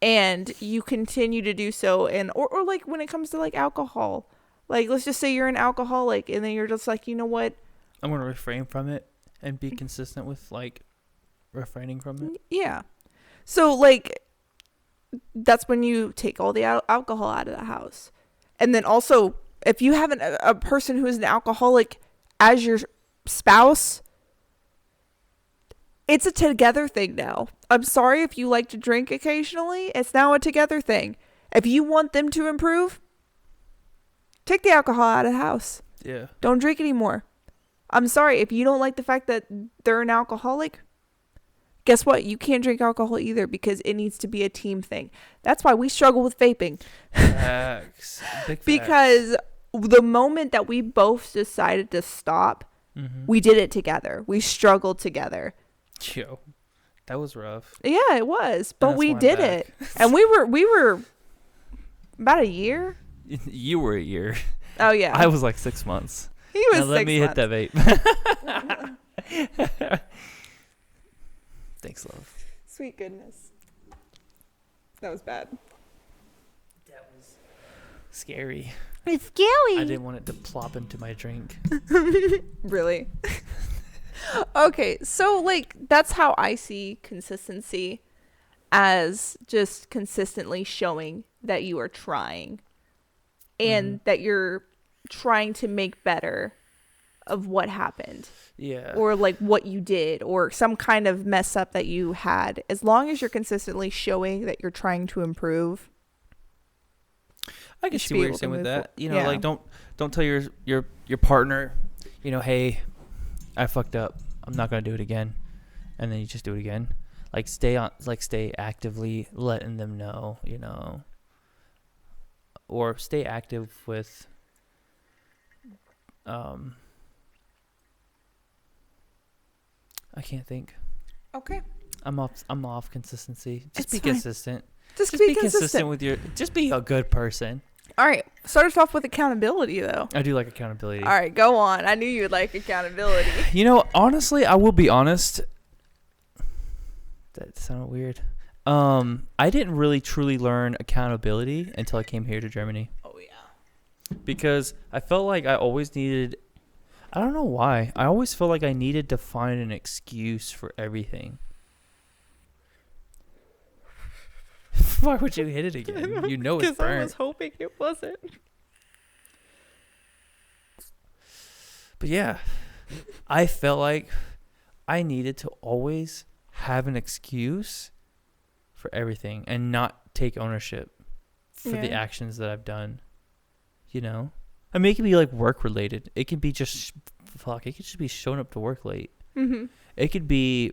and you continue to do so. And or like when it comes to like alcohol, like let's just say you're an alcoholic, and then you're just like, you know what, I'm gonna refrain from it and be consistent with like refraining from it. Yeah. So like that's when you take all the alcohol out of the house. And then also, if you have a person who is an alcoholic as your spouse, it's a together thing now. I'm sorry if you like to drink occasionally. It's now a together thing. If you want them to improve, take the alcohol out of the house. Yeah. Don't drink anymore. I'm sorry, if you don't like the fact that they're an alcoholic, guess what? You can't drink alcohol either, because it needs to be a team thing. That's why we struggle with vaping. Facts. Big facts. Because the moment that we both decided to stop, we did it together. We struggled together. Yo, that was rough. Yeah, it was. But That's we why I'm did back. it. And we were about a year. You were a year. Oh, yeah. I was like 6 months. He was Now let 6 me months. hit that vape. Thanks, love. Sweet goodness. That was bad. That was scary. It's scary. I didn't want it to plop into my drink. Really? Okay, so like that's how I see consistency, as just consistently showing that you are trying and that you're trying to make better of what happened. Yeah. Or like what you did, or some kind of mess up that you had. As long as you're consistently showing that you're trying to improve. I can should see be what able you're to saying with move that. for- You know, yeah. like don't tell your partner, you know, hey, I fucked up. I'm not gonna do it again, and then you just do it again. Like stay actively letting them know, you know, or stay active with I can't think. Okay. I'm off consistency. Just It's be fine. consistent. Just Just be be consistent consistent. with your. Just be a good person. All right. Start us off with accountability, though. I do like accountability. All right, go on. I knew you would like accountability. You know, honestly, I will be honest. That sounded weird. I didn't really truly learn accountability until I came here to Germany, Oh, yeah. because I felt like I always needed. I don't know why. I always felt like I needed to find an excuse for everything. Why would you hit it again? You know it's Because I was burnt. hoping it wasn't. But yeah, I felt like I needed to always have an excuse for everything and not take ownership for the Yeah. actions that I've done. You know? I mean, it can be like work related. It can be just, it could just be showing up to work late. Mm-hmm. It could be,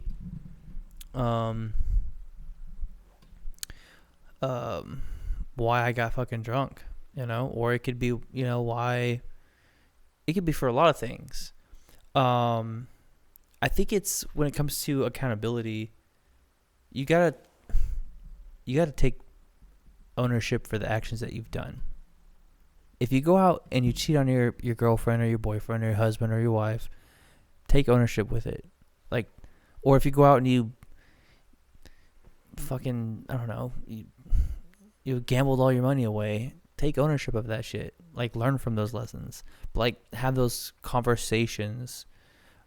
why I got fucking drunk, you know? Or it could be, you know, why, it could be for a lot of things. I think it's, when it comes to accountability, you gotta take ownership for the actions that you've done. If you go out and you cheat on your girlfriend or your boyfriend or your husband or your wife, take ownership with it. Like, or if you go out and you fucking, I don't know, you gambled all your money away, take ownership of that shit. Like, learn from those lessons. Like, have those conversations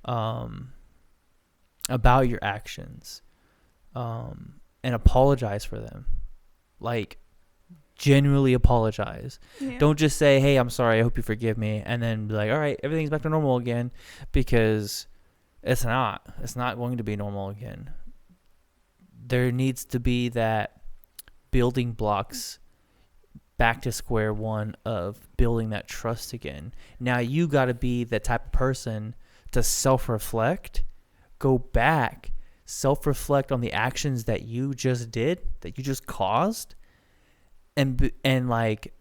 about your actions, and apologize for them. Like, genuinely apologize. Yeah. Don't just say, hey, I'm sorry, I hope you forgive me, and then be like, all right, everything's back to normal again, because it's not going to be normal again. There needs to be that building blocks back to square one of building that trust again. Now you got to be the type of person to self-reflect, go back, self-reflect on the actions that you just did, that you just caused, and like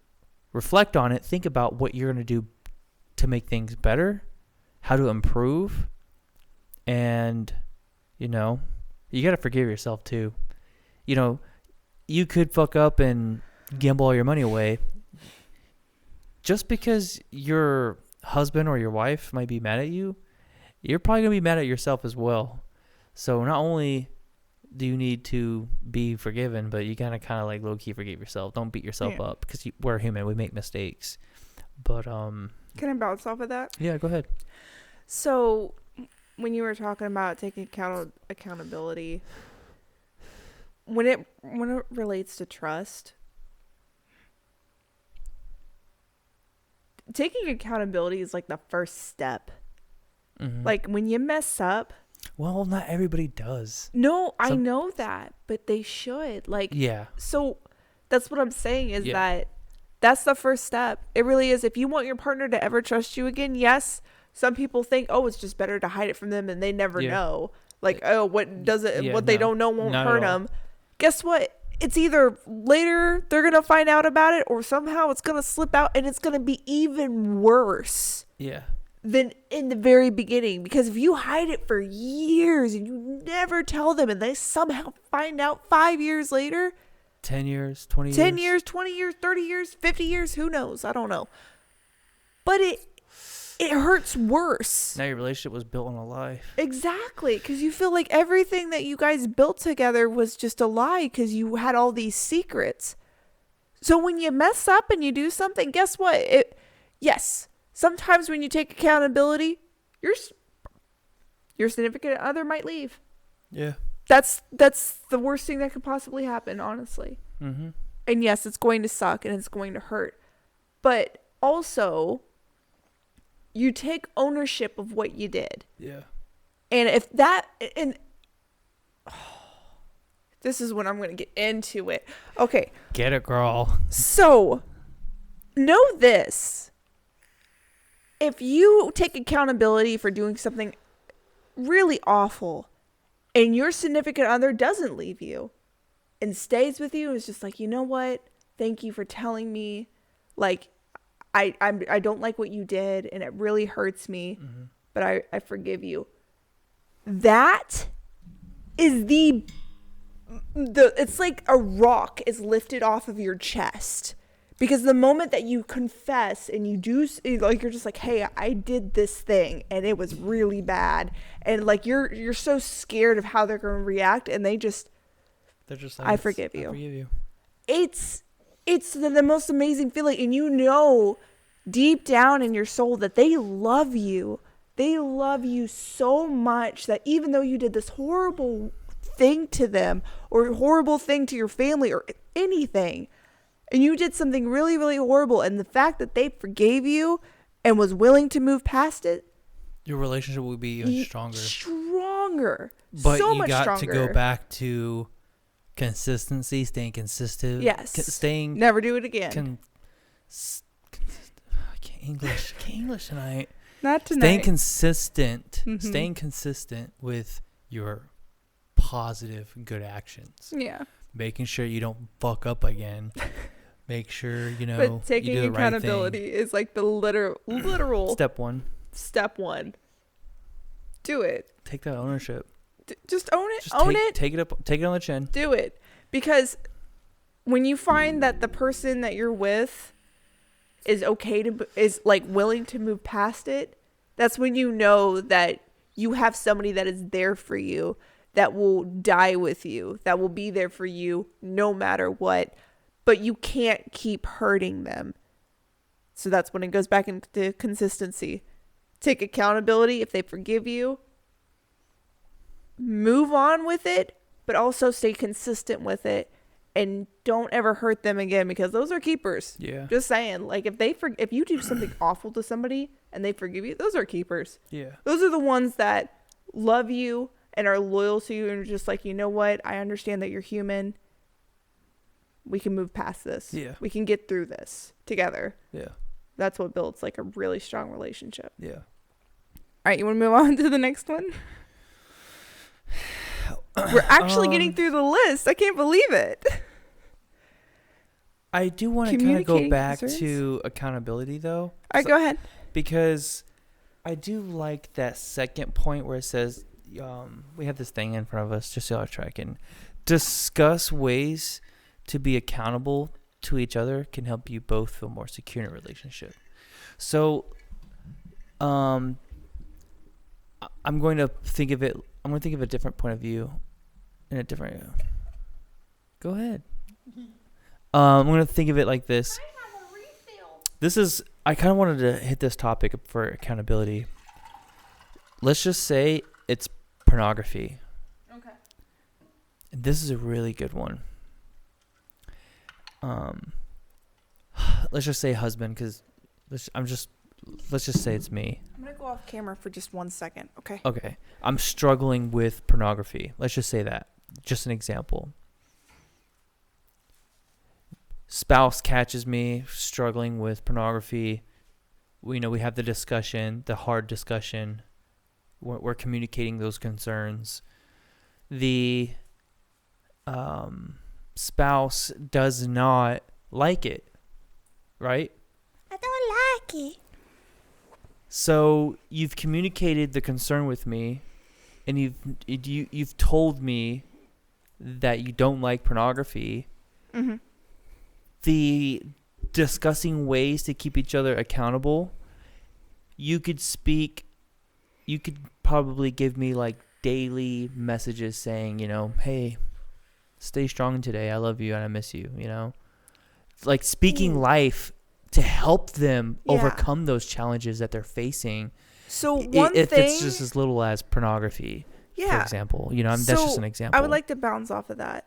reflect on it, think about what you're going to do to make things better, how to improve, and, you know, you got to forgive yourself too. You know, you could fuck up and gamble all your money away. Just because your husband or your wife might be mad at you, you're probably going to be mad at yourself as well. So not only do you need to be forgiven, but you gotta kind of like low-key forgive yourself. Don't beat yourself up, because we're human. We make mistakes. But Can I bounce off of that? yeah, go ahead. So, when you were talking about taking accountability, when it relates to trust, taking accountability is like the first step. Mm-hmm. Like, when you mess up, well, not everybody does. no, I know that, but they should. Like, Yeah. so that's what I'm saying is Yeah. That's the first step. It really is. If you want your partner to ever trust you again, yes, some people think, oh, it's just better to hide it from them and they never know. Like, oh, what they don't know won't hurt them. Guess what? It's either later they're going to find out about it, or somehow it's going to slip out and it's going to be even worse. Yeah. Than in the very beginning. Because if you hide it for years and you never tell them and they somehow find out 5 years later, 10 years, 20 years. 10 years, 20 years, 30 years, 50 years, who knows? I don't know. But it hurts worse. Now your relationship was built on a lie. Exactly. Because you feel like everything that you guys built together was just a lie because you had all these secrets. So when you mess up and you do something, guess what? Yes. Sometimes when you take accountability, your significant other might leave. Yeah. That's the worst thing that could possibly happen, honestly. Mm-hmm. And yes, it's going to suck and it's going to hurt. But also, you take ownership of what you did. Yeah. And this is when I'm going to get into it. Okay. Get it, girl. So, know this. If you take accountability for doing something really awful and your significant other doesn't leave you and stays with you, it's just like, you know what? Thank you for telling me. Like, I don't like what you did and it really hurts me, but I forgive you. That is it's like a rock is lifted off of your chest. Because the moment that you confess and you do, like, you're just like, hey, I did this thing and it was really bad. And like, you're so scared of how they're going to react. And they're just like, I forgive you. I forgive you. It's the most amazing feeling. And you know, deep down in your soul that they love you. They love you so much that even though you did this horrible thing to them or horrible thing to your family or anything, and you did something really, really horrible, and the fact that they forgave you and was willing to move past it, your relationship will be even stronger. Stronger. But so you much got stronger. to go back to consistency, staying consistent. Yes. Never do it again. I can't English tonight. Not tonight. Staying consistent. Mm-hmm. Staying consistent with your positive, good actions. Yeah. Making sure you don't fuck up again. Make sure, but taking you do the accountability right thing. is like the literal Step one. Do it. Take that ownership. Just own it. Take it on the chin. Do it. Because when you find that the person that you're with is like willing to move past it, that's when you know that you have somebody that is there for you, that will die with you, that will be there for you no matter what, but you can't keep hurting them. So that's when it goes back into consistency. Take accountability. If they forgive you, move on with it, but also stay consistent with it and don't ever hurt them again, because those are keepers. Yeah. Just saying, like, if you do something awful to somebody and they forgive you, those are keepers. Yeah. Those are the ones that love you and are loyal to you and are just like, you know what? I understand that you're human. We can move past this. Yeah. We can get through this together. Yeah. That's what builds like a really strong relationship. Yeah. All right. You want to move on to the next one? We're actually getting through the list. I can't believe it. I do want to kind of go back to accountability, though. All right, go ahead. Because I do like that second point where it says, we have this thing in front of us, just so I track and discuss ways to be accountable to each other can help you both feel more secure in a relationship. So, I'm going to think of it. I'm going to think of a different point of view, in a different. Go ahead. I'm going to think of it like this. I have a refill. This is. I kind of wanted to hit this topic for accountability. Let's just say it's pornography. Okay. And this is a really good one. Let's just say husband, because let's just say it's me. I'm going to go off camera for just 1 second, okay? Okay. I'm struggling with pornography. Let's just say that. Just an example. spouse catches me struggling with pornography, we have the discussion, the hard discussion. We're communicating those concerns. The spouse does not like it, right? I don't like it. So you've communicated the concern with me, and you've told me that you don't like pornography. Mm-hmm. The discussing ways to keep each other accountable, you could probably give me like daily messages saying, hey, stay strong today, I love you and I miss you, like speaking life to help them overcome those challenges that they're facing. So if it's just as little as pornography, for example, that's just an example. I would like to bounce off of that.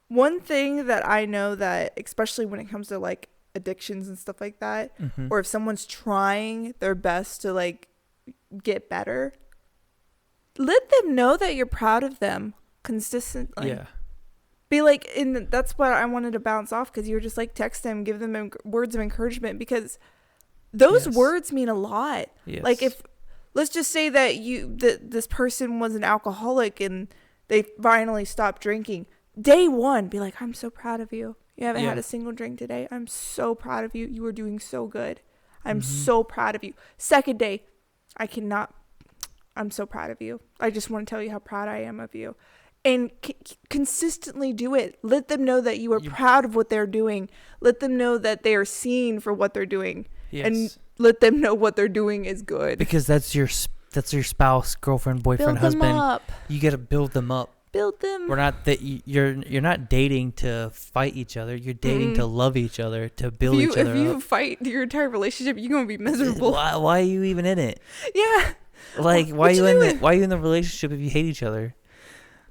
One thing that I know that, especially when it comes to like addictions and stuff like that, or if someone's trying their best to like get better, let them know that you're proud of them consistently. Yeah. Be like, and that's what I wanted to bounce off, because you were just like, text them, give them words of encouragement, because those words mean a lot. Yes. Like if, let's just say that this person was an alcoholic and they finally stopped drinking. Day one, be like, I'm so proud of you. You haven't had a single drink today. I'm so proud of you. You are doing so good. I'm so proud of you. Second day, I'm so proud of you. I just want to tell you how proud I am of you. And consistently do it. Let them know that you are proud of what they're doing. Let them know that they are seen for what they're doing. Yes. And let them know what they're doing is good. Because that's your spouse, girlfriend, boyfriend, husband. Build them up. You got to build them up. Build them. We're not that you're not dating to fight each other. You're dating to love each other, to build each other up. If you fight your entire relationship, you're gonna be miserable. Why are you even in it? Yeah. Like, why are you in the relationship if you hate each other?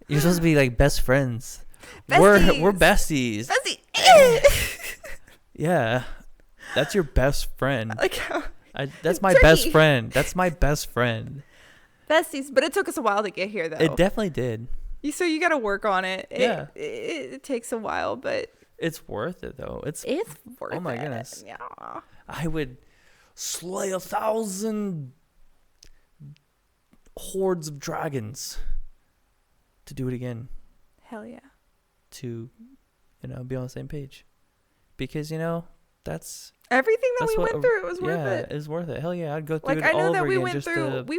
You're supposed to be like best friends. Besties. We're besties. Bestie. Yeah, that's your best friend. Like how that's my best friend. That's my best friend. Besties, but it took us a while to get here, though. It definitely did. So you got to work on it. Yeah. It takes a while, but it's worth it though. It's worth it. Oh my goodness. Yeah. I would slay 1,000 hordes of dragons to do it again. Hell yeah. To be on the same page. Because that's everything that we went through, it was worth it. Yeah, it's worth it. Hell yeah, I'd go through it I know all that over we again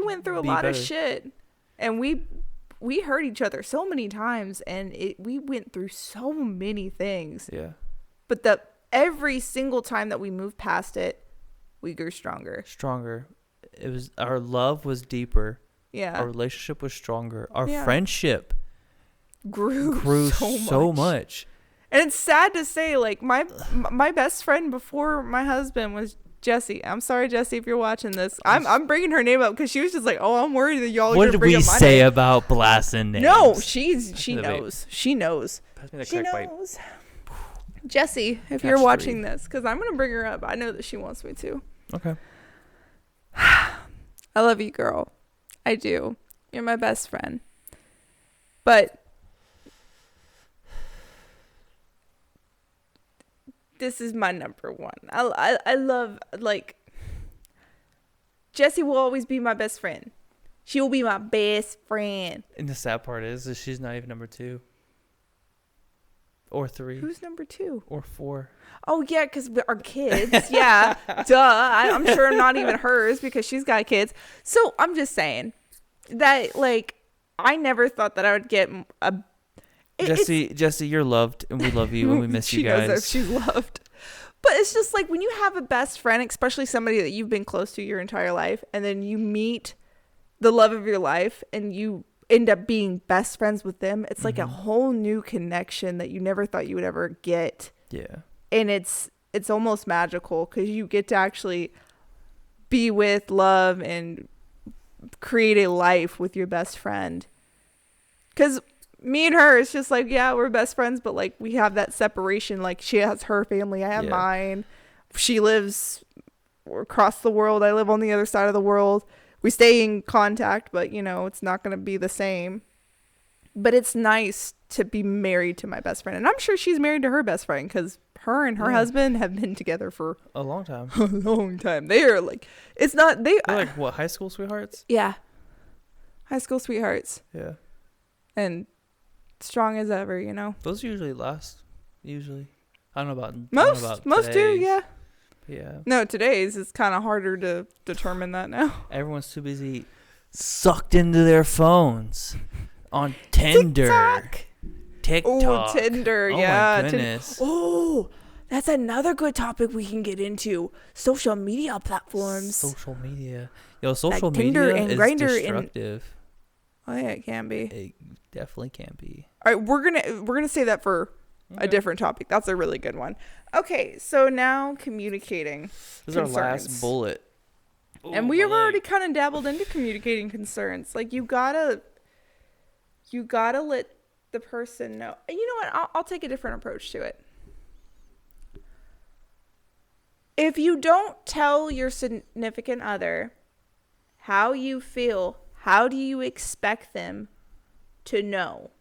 went through a lot of shit, and we hurt each other so many times, and we went through so many things. Yeah. But every single time that we moved past it, we grew stronger. Our love was deeper. Yeah. Our relationship was stronger. Our friendship grew so much. And it's sad to say, like, my best friend before my husband was Jessie. I'm sorry, Jessie, if you're watching this. I'm bringing her name up because she was just like, oh, I'm worried that y'all are going to bring up my name. What did we say about blasting names? No, she knows. She knows. Pass me the crack pipe. Jessie, if you're watching this, because I'm going to bring her up. I know that she wants me to. Okay. I love you, girl. I do. You're my best friend. But this is my number one. I love, like, Jessie will always be my best friend. She will be my best friend. And the sad part is she's not even number 2. Or 3. Who's number 2? Or 4. Oh, yeah, because our kids. Yeah, duh. I'm sure not even hers because she's got kids. So I'm just saying that, like, I never thought that I would get a... Jessie, you're loved, and we love you, and we miss you guys. She knows that she's loved. But it's just like when you have a best friend, especially somebody that you've been close to your entire life, and then you meet the love of your life, and you end up being best friends with them, it's like a whole new connection that you never thought you would ever get. Yeah. And it's almost magical because you get to actually be with, love, and create a life with your best friend. Because me and her, it's just like, yeah, we're best friends, but like we have that separation. Like she has her family, I have mine. She lives across the world, I live on the other side of the world. We stay in contact, but it's not going to be the same. But it's nice to be married to my best friend. And I'm sure she's married to her best friend because her and her husband have been together for a long time. a long time. They are like, it's not, they're like what, high school sweethearts? Yeah. High school sweethearts. Yeah. And strong as ever, you know? Those usually last. Usually. I don't know about most do, yeah. Yeah. No, today's is kind of harder to determine that now. Everyone's too busy sucked into their phones on Tinder. TikTok. Oh, Tinder, yeah. Oh my goodness. Oh, that's another good topic we can get into. Social media platforms. Social media. Yo, social like Tinder media and is Grindr destructive. Oh yeah, it can be. It definitely can be. All right, we're gonna say that for a different topic. That's a really good one. Okay, so now communicating. This is our last bullet. Ooh, and we have already kind of dabbled into communicating concerns. Like you gotta let the person know. And you know what? I'll take a different approach to it. If you don't tell your significant other how you feel, how do you expect them to know?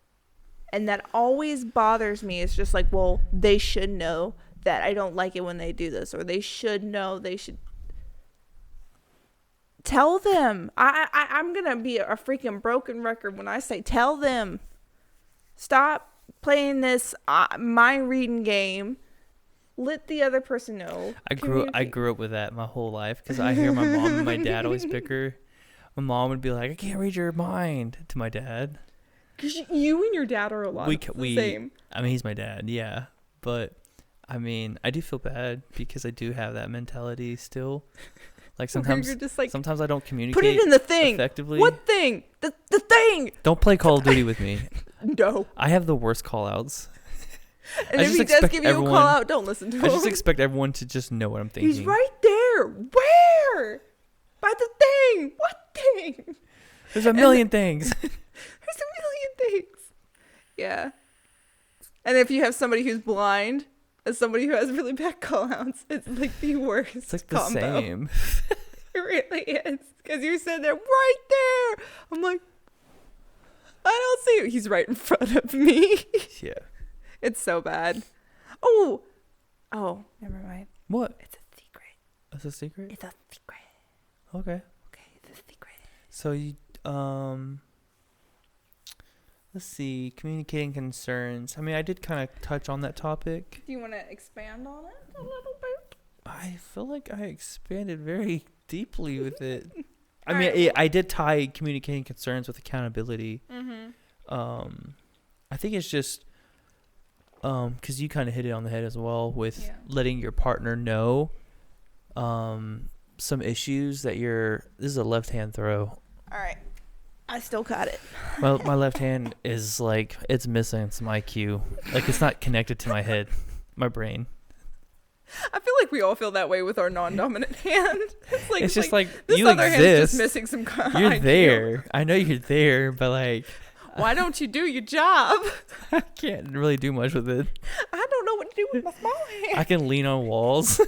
And that always bothers me. It's just like, well, they should know that I don't like it when they do this, or they should know, they should tell them. I'm going to be a freaking broken record when I say tell them. Stop playing this mind reading game. Let the other person know. I grew up with that my whole life because I hear my mom and my dad always bicker. My mom would be like, I can't read your mind, to my dad. Because you and your dad are a lot the same. I mean, he's my dad, yeah. But, I mean, I do feel bad because I do have that mentality still. Like sometimes I don't communicate put it in the thing. Effectively. What thing? The thing. Don't play Call of Duty with me. No. I have the worst call outs. And if he does give you a call out, don't listen to him. I just expect everyone to just know what I'm thinking. He's right there. Where? By the thing. What thing? There's a million things. There's a million things. Yeah. And if you have somebody who's blind and somebody who has really bad call outs, it's like the worst. It's like combo. the same. It really is. Because you said they're right there. I'm like, I don't see you. He's right in front of me. Yeah. It's so bad. Oh, never mind. What? It's a secret. It's a secret? It's a secret. Okay. Okay, it's a secret. So you, let's see, communicating concerns. I mean, I did kind of touch on that topic. Do you want to expand on it a little bit? I feel like I expanded very deeply with it. I mean, I did tie communicating concerns with accountability. Mm-hmm. I think it's just, because you kind of hit it on the head as well with letting your partner know some issues that this is a left-hand throw. All right. I still got it. Well, my left hand is like, it's missing some IQ. Like, it's not connected to my head, my brain. I feel like we all feel that way with our non-dominant hand. It's just like this you other exist. Hand's just missing some You're IQ. there. I know you're there, but like, why don't you do your job? I can't really do much with it. I don't know what to do with my small hand. I can lean on walls.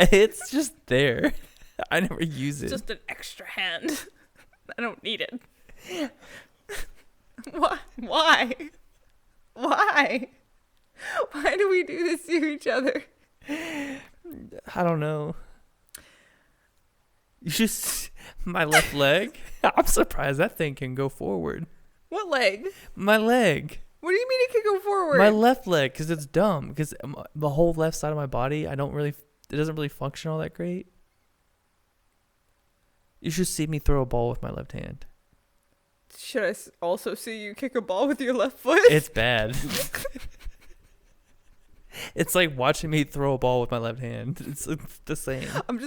It's just there. I never use it. Just an extra hand. I don't need it. Why? Why do we do this to each other? I don't know. You just my left leg. I'm surprised that thing can go forward. What leg? My leg. What do you mean it can go forward? My left leg, because it's dumb. Because the whole left side of my body, it doesn't really function all that great. You should see me throw a ball with my left hand. Should I also see you kick a ball with your left foot? It's bad. It's like watching me throw a ball with my left hand. It's the same. I'm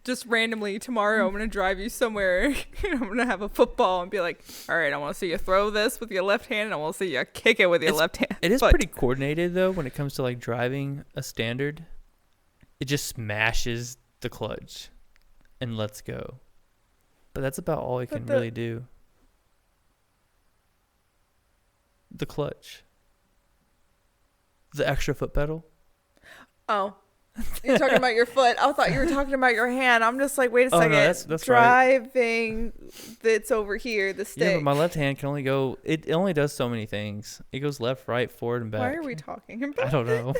just randomly tomorrow, I'm going to drive you somewhere and I'm going to have a football and be like, all right, I want to see you throw this with your left hand and I want to see you kick it with your left hand. It is pretty coordinated though when it comes to like driving a standard. It just smashes the clutch and lets go. But that's about all it can really do. The clutch. The extra foot pedal. Oh. You're talking about your foot. I thought you were talking about your hand. I'm just like, wait a second. No, that's driving. Right. That's over here. The stick. Yeah, but my left hand can only go. It only does so many things. It goes left, right, forward, and back. Why are we talking about? I don't know.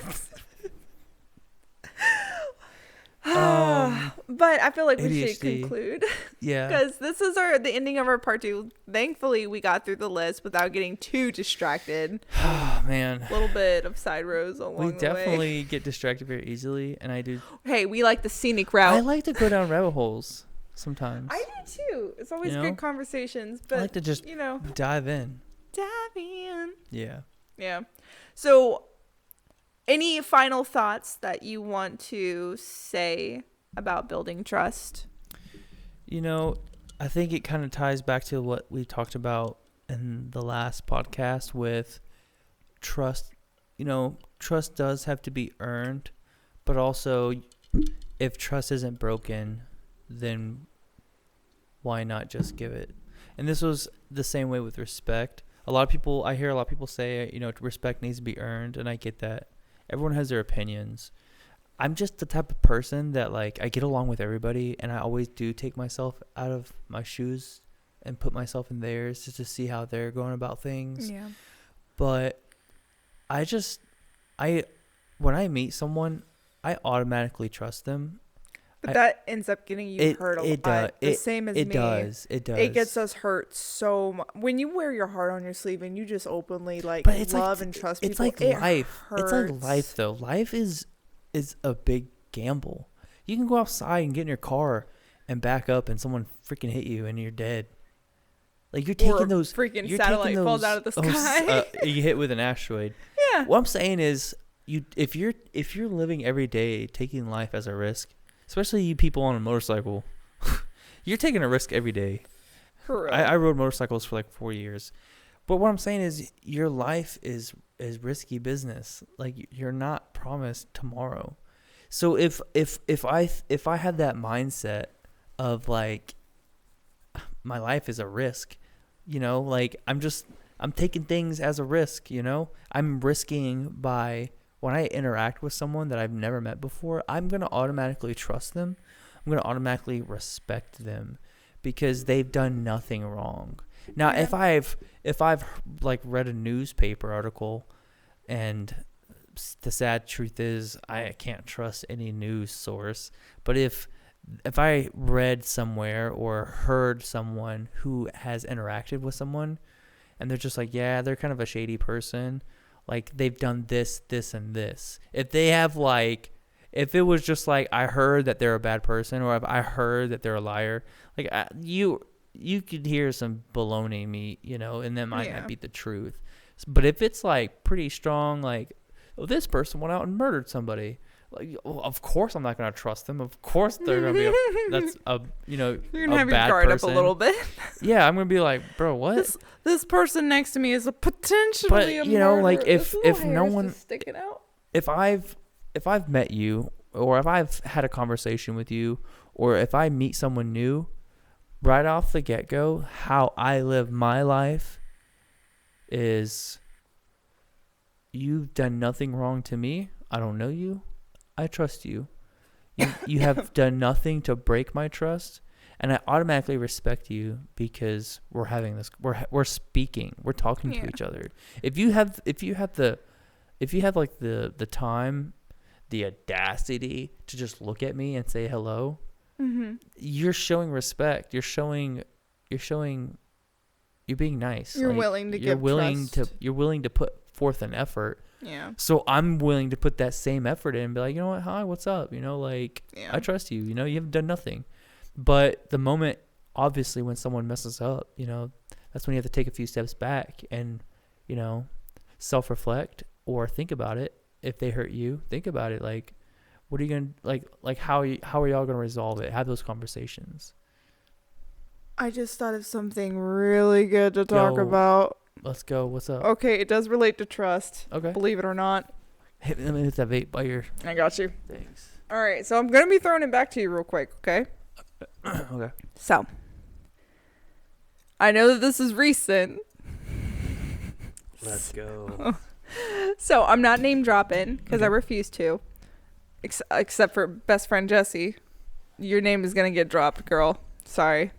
But I feel like we ADHD. should conclude. Yeah. Because this is the ending of our part 2. Thankfully, we got through the list without getting too distracted. Oh, man. A little bit of side roads along the way. We definitely get distracted very easily, and I do. Hey, we like the scenic route. I like to go down rabbit holes sometimes. I do too. It's always good conversations. But I like to just dive in. Dive in. Yeah. Yeah. So, any final thoughts that you want to say about building trust? I think it kind of ties back to what we talked about in the last podcast with trust. Trust does have to be earned, but also if trust isn't broken, then why not just give it? And this was the same way with respect. I hear a lot of people say, respect needs to be earned, and I get that. Everyone has their opinions. I'm just the type of person that, I get along with everybody, and I always do take myself out of my shoes and put myself in theirs just to see how they're going about things. Yeah. But when I meet someone, I automatically trust them. But that ends up getting you hurt a lot. The same as me. It does. It gets us hurt so much. When you wear your heart on your sleeve and you just openly love and trust people, it's like life. It's like life, though. Life is a big gamble. You can go outside and get in your car and back up, and someone freaking hit you, and you're dead. You're taking those freaking satellite falls out of the sky. You hit with an asteroid. Yeah. What I'm saying is, if you're living every day taking life as a risk, especially you people on a motorcycle, you're taking a risk every day. For real. I rode motorcycles for 4 years. But what I'm saying is your life is risky business. You're not promised tomorrow. So if I had that mindset of my life is a risk, I'm taking things as a risk, I'm risking by when I interact with someone that I've never met before, I'm going to automatically trust them. I'm going to automatically respect them because they've done nothing wrong. Now, if I've read a newspaper article, and the sad truth is I can't trust any news source, but if I read somewhere or heard someone who has interacted with someone and they're just they're kind of a shady person, they've done this, this, and this. If they have if it was just I heard that they're a bad person, or if I heard that they're a liar, you could hear some baloney meat, and that might not be the truth. But if it's pretty strong, this person went out and murdered somebody, of course I'm not going to trust them. Of course they're going to be you're going to have your guard up a little bit. Yeah, I'm going to be bro, what? This person next to me is a potentially a murderer. if no one sticking out. If I've met you, or if I've had a conversation with you, or if I meet someone new, right off the get-go, how I live my life is, you've done nothing wrong to me. I don't know you. I trust you. You have done nothing to break my trust, and I automatically respect you because we're having this. We're speaking. We're talking to each other. If you have the time, the audacity to just look at me and say hello, you're showing respect. You're being nice. You're willing to give trust. You're willing to put forth an effort. Yeah. So I'm willing to put that same effort in and be you know what? Hi, what's up? I trust you. You haven't done nothing. But the moment, obviously, when someone messes up, that's when you have to take a few steps back and, self-reflect or think about it. If they hurt you, think about it. What are you going to, how are y'all going to resolve it? Have those conversations. I just thought of something really good to talk about. Let's go. What's up? Okay, it does relate to trust. Okay. Believe it or not. Let me hit that vape by your... I got you. Thanks. All right, so I'm going to be throwing it back to you real quick, okay? Okay. So, I know that this is recent. Let's go. So, I'm not name dropping because I refuse to. except for best friend Jessie. Your name is going to get dropped, girl. Sorry.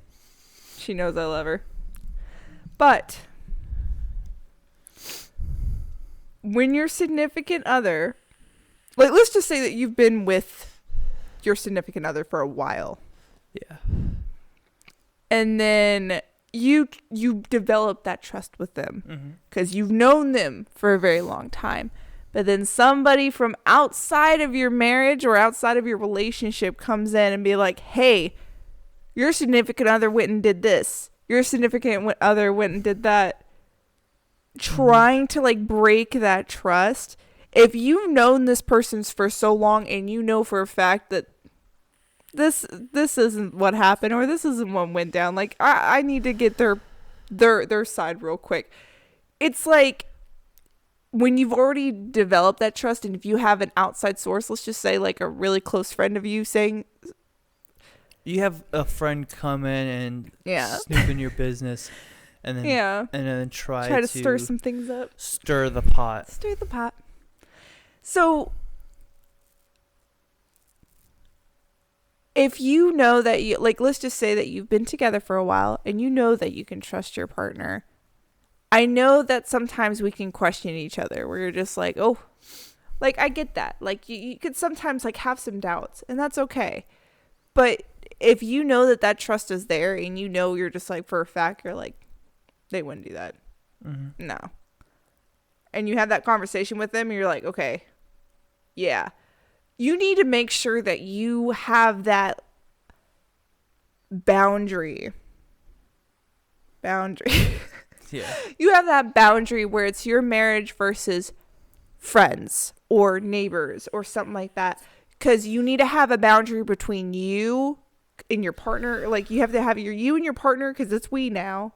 She knows I love her. But when your significant other, like, let's just say that you've been with your significant other for a while. Yeah. And then you develop that trust with them because you've known them for a very long time. But then somebody from outside of your marriage or outside of your relationship comes in and be like, hey, your significant other went and did this. Your significant other went and did that. Trying to like break that trust. If you've known this person for so long and you know for a fact that this isn't what happened or this isn't what went down, like I need to get their side real quick. It's like when you've already developed that trust, and if you have an outside source, let's just say like a really close friend of you saying, you have a friend come in and snoop in your business, and then try to stir some things up, stir the pot. So if you know that you, like, let's just say that you've been together for a while and you know that you can trust your partner. I know that sometimes we can question each other where you're just like, oh, like, I get that. Like, you could sometimes, like, have some doubts, and that's okay. But if you know that that trust is there and you know you're just, like, for a fact, you're like, they wouldn't do that. No. And you have that conversation with them, and you're like, okay, yeah. You need to make sure that you have that boundary. Yeah. You have that boundary where it's your marriage versus friends or neighbors or something like that. Because you need to have a boundary between you and your partner. Like, you have to have you and your partner, because it's we now.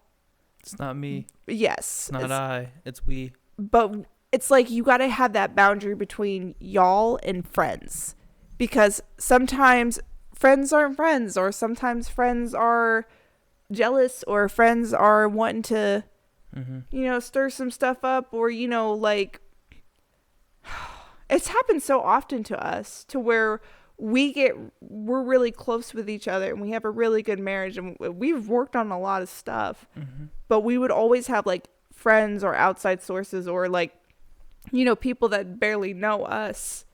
It's not me. Yes. It's not it's we. But it's like you got to have that boundary between y'all and friends. Because sometimes friends aren't friends, or sometimes friends are jealous, or friends are wanting to stir some stuff up, or like, it's happened so often to us to where we're really close with each other and we have a really good marriage and we've worked on a lot of stuff, but we would always have like friends or outside sources or like people that barely know us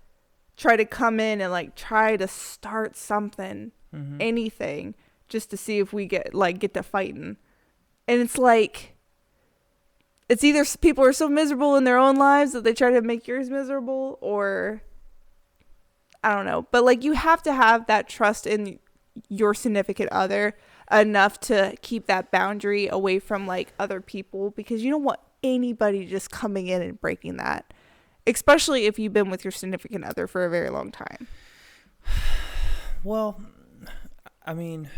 try to come in and like try to start something, anything, just to see if we get to fighting. And it's like, it's either people are so miserable in their own lives that they try to make yours miserable, or I don't know. But like, you have to have that trust in your significant other enough to keep that boundary away from like other people, because you don't want anybody just coming in and breaking that, especially if you've been with your significant other for a very long time. Well, I mean,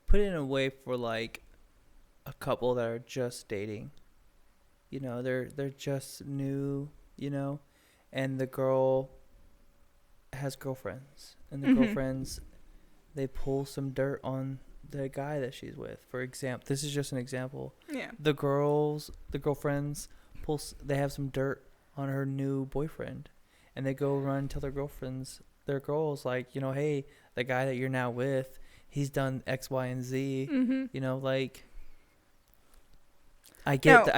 put it in a way for like a couple that are just dating, they're just new, and the girl has girlfriends, and the girlfriends, they pull some dirt on the guy that she's with. For example, this is just an example. Yeah. The girlfriends they have some dirt on her new boyfriend, and they go run and tell their girls like, hey, the guy that you're now with, he's done X, Y, and Z. Like, I get the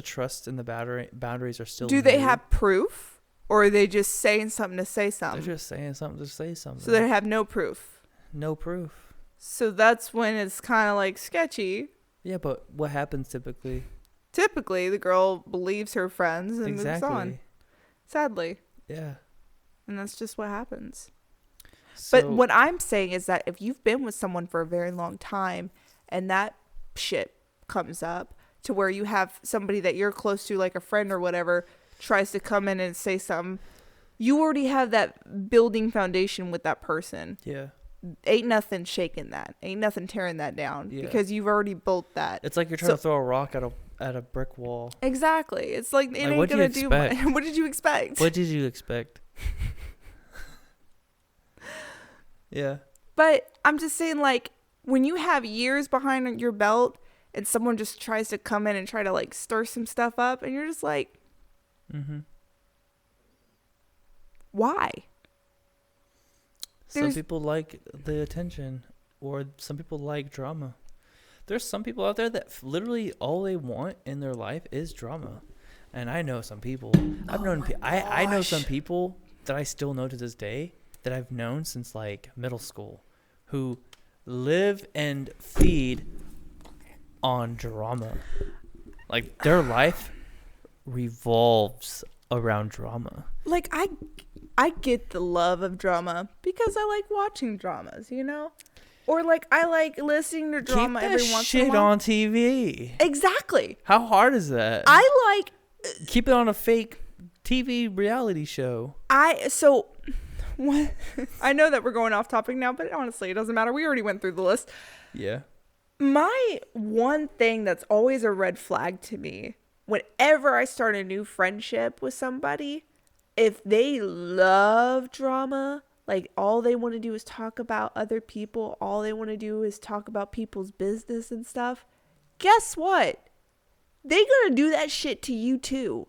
trust, and the boundaries are still. Do they have proof, or are they just saying something to say something? They're just saying something to say something. So they have no proof. No proof. So that's when it's kind of like sketchy. Yeah, but what happens typically? Typically, the girl believes her friends and moves on. Sadly. Yeah. And that's just what happens. So, but what I'm saying is that if you've been with someone for a very long time and that shit comes up to where you have somebody that you're close to, like a friend or whatever, tries to come in and say something, you already have that building foundation with that person. Yeah. Ain't nothing shaking that. Ain't nothing tearing that down, because you've already built that. It's like you're trying to throw a rock at a brick wall. Exactly. It's like, it ain't gonna do much. What did you expect? What did you expect? Yeah. But I'm just saying, like, when you have years behind your belt and someone just tries to come in and try to like stir some stuff up, and you're just like, Why? Some people like the attention, or some people like drama. There's some people out there that literally all they want in their life is drama. And I know some people. I know some people that I still know to this day that I've known since like middle school who live and feed on drama. Like their life revolves around drama. Like I get the love of drama because I like watching dramas, you know? Or like I like listening to drama every once in a while. Keep that shit on TV. Exactly. How hard is that? I like keep it on a fake TV reality show. What? I know that we're going off topic now, but honestly, it doesn't matter. We already went through the list. Yeah. My one thing that's always a red flag to me, whenever I start a new friendship with somebody, if they love drama, like all they want to do is talk about other people, all they want to do is talk about people's business and stuff, guess what? They gonna do that shit to you too.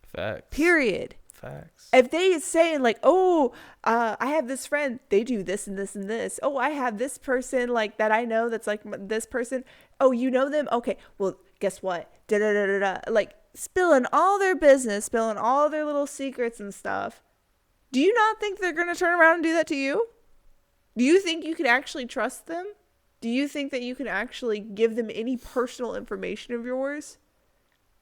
Facts. Period. Facts. If they saying like, oh, I have this friend, they do this and this and this. Oh, I have this person like that I know that's like this person. Oh, you know them? Okay, well, guess what? Da da da da da. Like spilling all their business, spilling all their little secrets and stuff. Do you not think they're gonna turn around and do that to you? Do you think you can actually trust them? Do you think that you can actually give them any personal information of yours?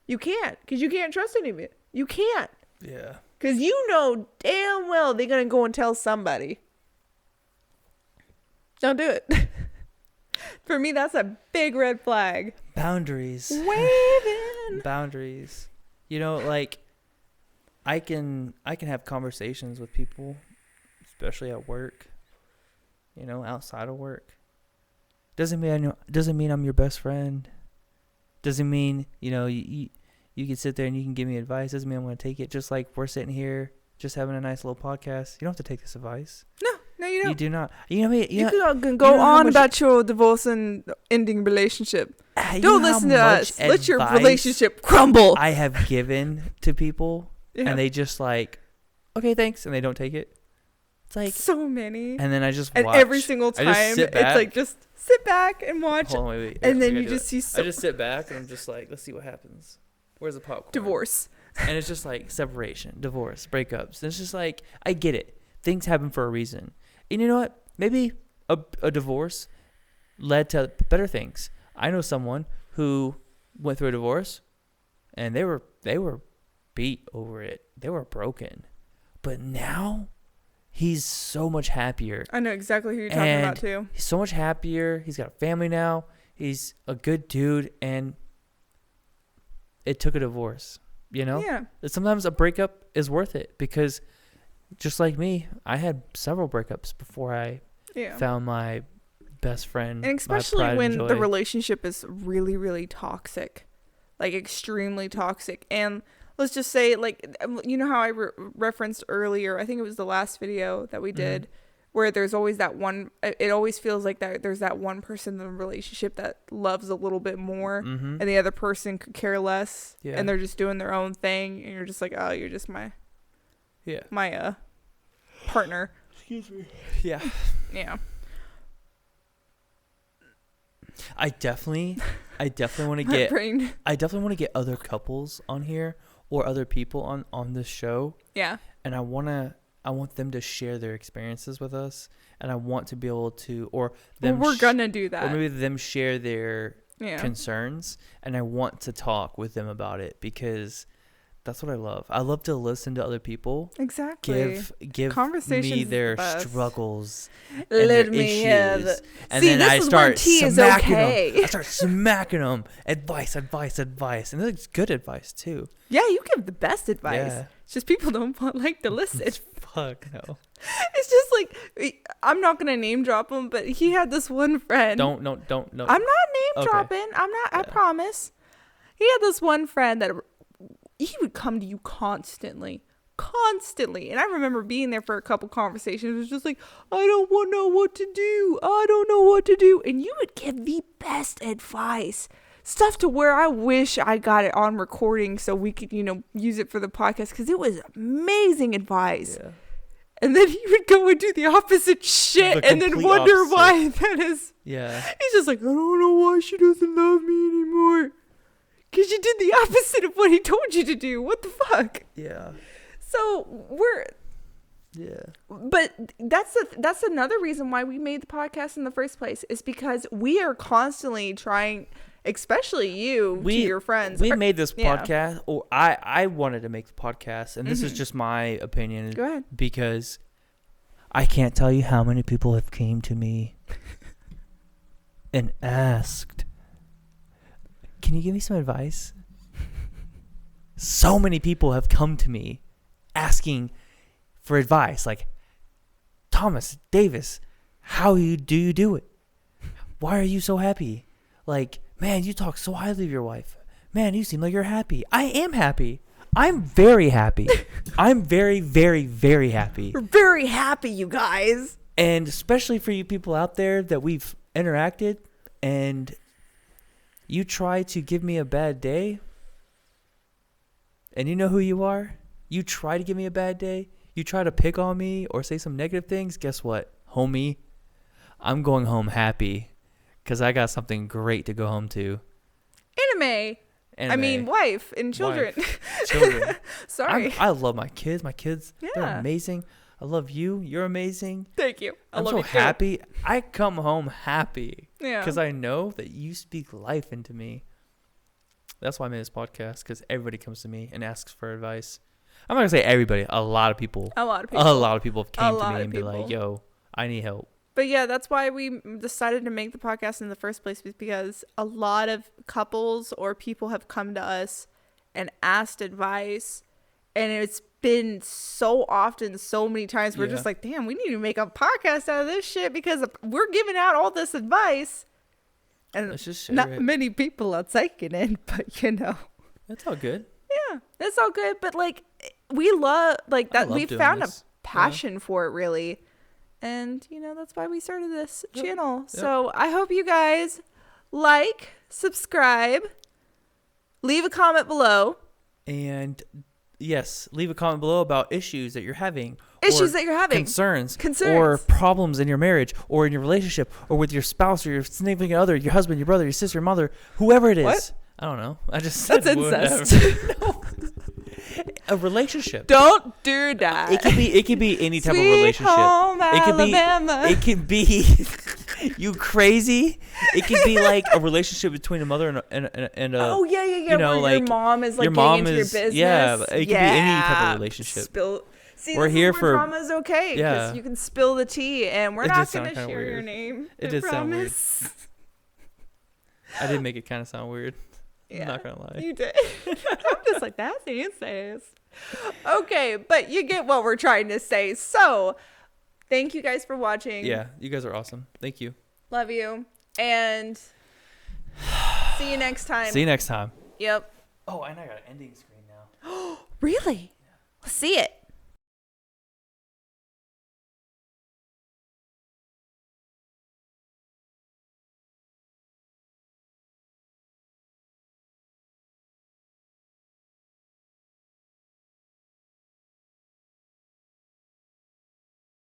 You can't, because you can't trust any of it. You can't. Yeah. Because you know damn well they're going to go and tell somebody. Don't do it. For me, that's a big red flag. Boundaries. Waving. Boundaries. You know, like, I can have conversations with people, especially at work, you know, outside of work. Doesn't mean I'm your best friend. Doesn't mean, you know, you can sit there and you can give me advice. Doesn't mean I'm going to take it. Just like we're sitting here, just having a nice little podcast. You don't have to take this advice. No, you don't. You do not. You know what I mean? You can go on about your divorce and ending relationship. Don't listen to us. Let your relationship crumble. I have given to people, and they just like, okay, thanks, and they don't take it. It's like so many. And then I just watch. And every single time, it's like just sit back and watch. Hold on, wait. And then you just see. I just sit back and I'm just like, let's see what happens. Where's the popcorn? Divorce. And it's just like separation, divorce, breakups. And it's just like, I get it. Things happen for a reason. And you know what? Maybe a divorce led to better things. I know someone who went through a divorce and they were beat over it. They were broken. But now he's so much happier. I know exactly who you're talking about too. He's so much happier. He's got a family now. He's a good dude, and it took a divorce, you know? Yeah. Sometimes a breakup is worth it because just like me, I had several breakups before I found my best friend. And especially when the relationship is really, really toxic, like extremely toxic. And let's just say, like, you know how I referenced earlier, I think it was the last video that we did, where there's always that one, it always feels like that there's that one person in the relationship that loves a little bit more, and the other person could care less, and they're just doing their own thing, and you're just like, oh, you're just my partner. Excuse me. Yeah. I definitely want to get I definitely want to get other couples on here or other people on this show. Yeah. And I want them to share their experiences with us, and I want to be able to, or them we're gonna do that, or maybe them share their concerns, and I want to talk with them about it because that's what I love. I love to listen to other people. Exactly. Give me their struggles and Let their me issues, and then I start smacking them. I start smacking them. Advice, and it's good advice too. Yeah, you give the best advice. Yeah. It's just people don't like to listen. Fuck no. It's just like, I'm not gonna name drop him, but he had this one friend. Don't. I'm not name dropping. I'm not. Yeah. I promise. He had this one friend that he would come to you constantly. And I remember being there for a couple conversations. It was just like, I don't know what to do. And you would give the best advice. Stuff to where I wish I got it on recording so we could, use it for the podcast, because it was amazing advice. Yeah. And then he would go and do the opposite shit The and then complete wonder opposite. why that is. Yeah. He's just like, I don't know why she doesn't love me anymore. Because you did the opposite of what he told you to do. What the fuck? Yeah. So Yeah. but that's another reason why we made the podcast in the first place, is because we are constantly trying, especially you, to your friends. We made this yeah. podcast, or I wanted to make the podcast, and this is just my opinion. Go ahead. Because I can't tell you how many people have came to me and asked, can you give me some advice? So many people have come to me asking for advice, like, Thomas, Davis, how do you do it? Why are you so happy? Like, man, you talk so highly of your wife. Man, you seem like you're happy. I am happy. I'm very happy. I'm very, very, very happy. We're very happy, you guys. And especially for you people out there that we've interacted and you try to give me a bad day, and you know who you are. You try to give me a bad day. You try to pick on me or say some negative things. Guess what, homie? I'm going home happy because I got something great to go home to. Anime. I mean, wife and children. Children. Sorry. I love my kids. My kids, Yeah. they're amazing. I love you. You're amazing. Thank you. I I'm love so you too. happy. I come home happy. Yeah. Because I know that you speak life into me. That's why I made this podcast, because everybody comes to me and asks for advice. I'm not going to say everybody. A lot of people. A lot of people. A lot of people have came to lot me of and be like, people. yo, I need help. But yeah, that's why we decided to make the podcast in the first place, because a lot of couples or people have come to us and asked advice. And it's been so often, so many times, we're just like, damn, we need to make a podcast out of this shit, because we're giving out all this advice. And Let's just share not it. many people are taking it, but you know. It's all good. Yeah, it's all good. But like, we love, like, that. love We doing found this. a passion for it, really. And, you know, that's why we started this channel. Yep. So I hope you guys like, subscribe, leave a comment below. And yes, leave a comment below about issues that you're having. Issues or that you're having. Concerns. Concerns. Or problems in your marriage or in your relationship or with your spouse or your significant other, your husband, your brother, your sister, your mother, whoever it is. What? I don't know. I just said That's incest. No. A relationship. Don't do that. It could be any type of Sweet relationship. home It could be you crazy. It could be like a relationship between a mother and a oh yeah. you know, where like your mom is like your getting mom into is, your business. yeah, it could be any type of relationship. See, We're this here is for- where drama's okay, because yeah. you can spill the tea, and we're It not did going sound to kinda share your weird. name. It I did sound weird. promise. I did make it kind of sound weird. Yeah, I'm not gonna lie. you did. I'm just like, that's incest. Okay, but you get what we're trying to say. So, thank you guys for watching. Yeah, you guys are awesome. Thank you. Love you. And see you next time. See you next time. Yep. Oh, and I got an ending screen now. Really? Let's see it.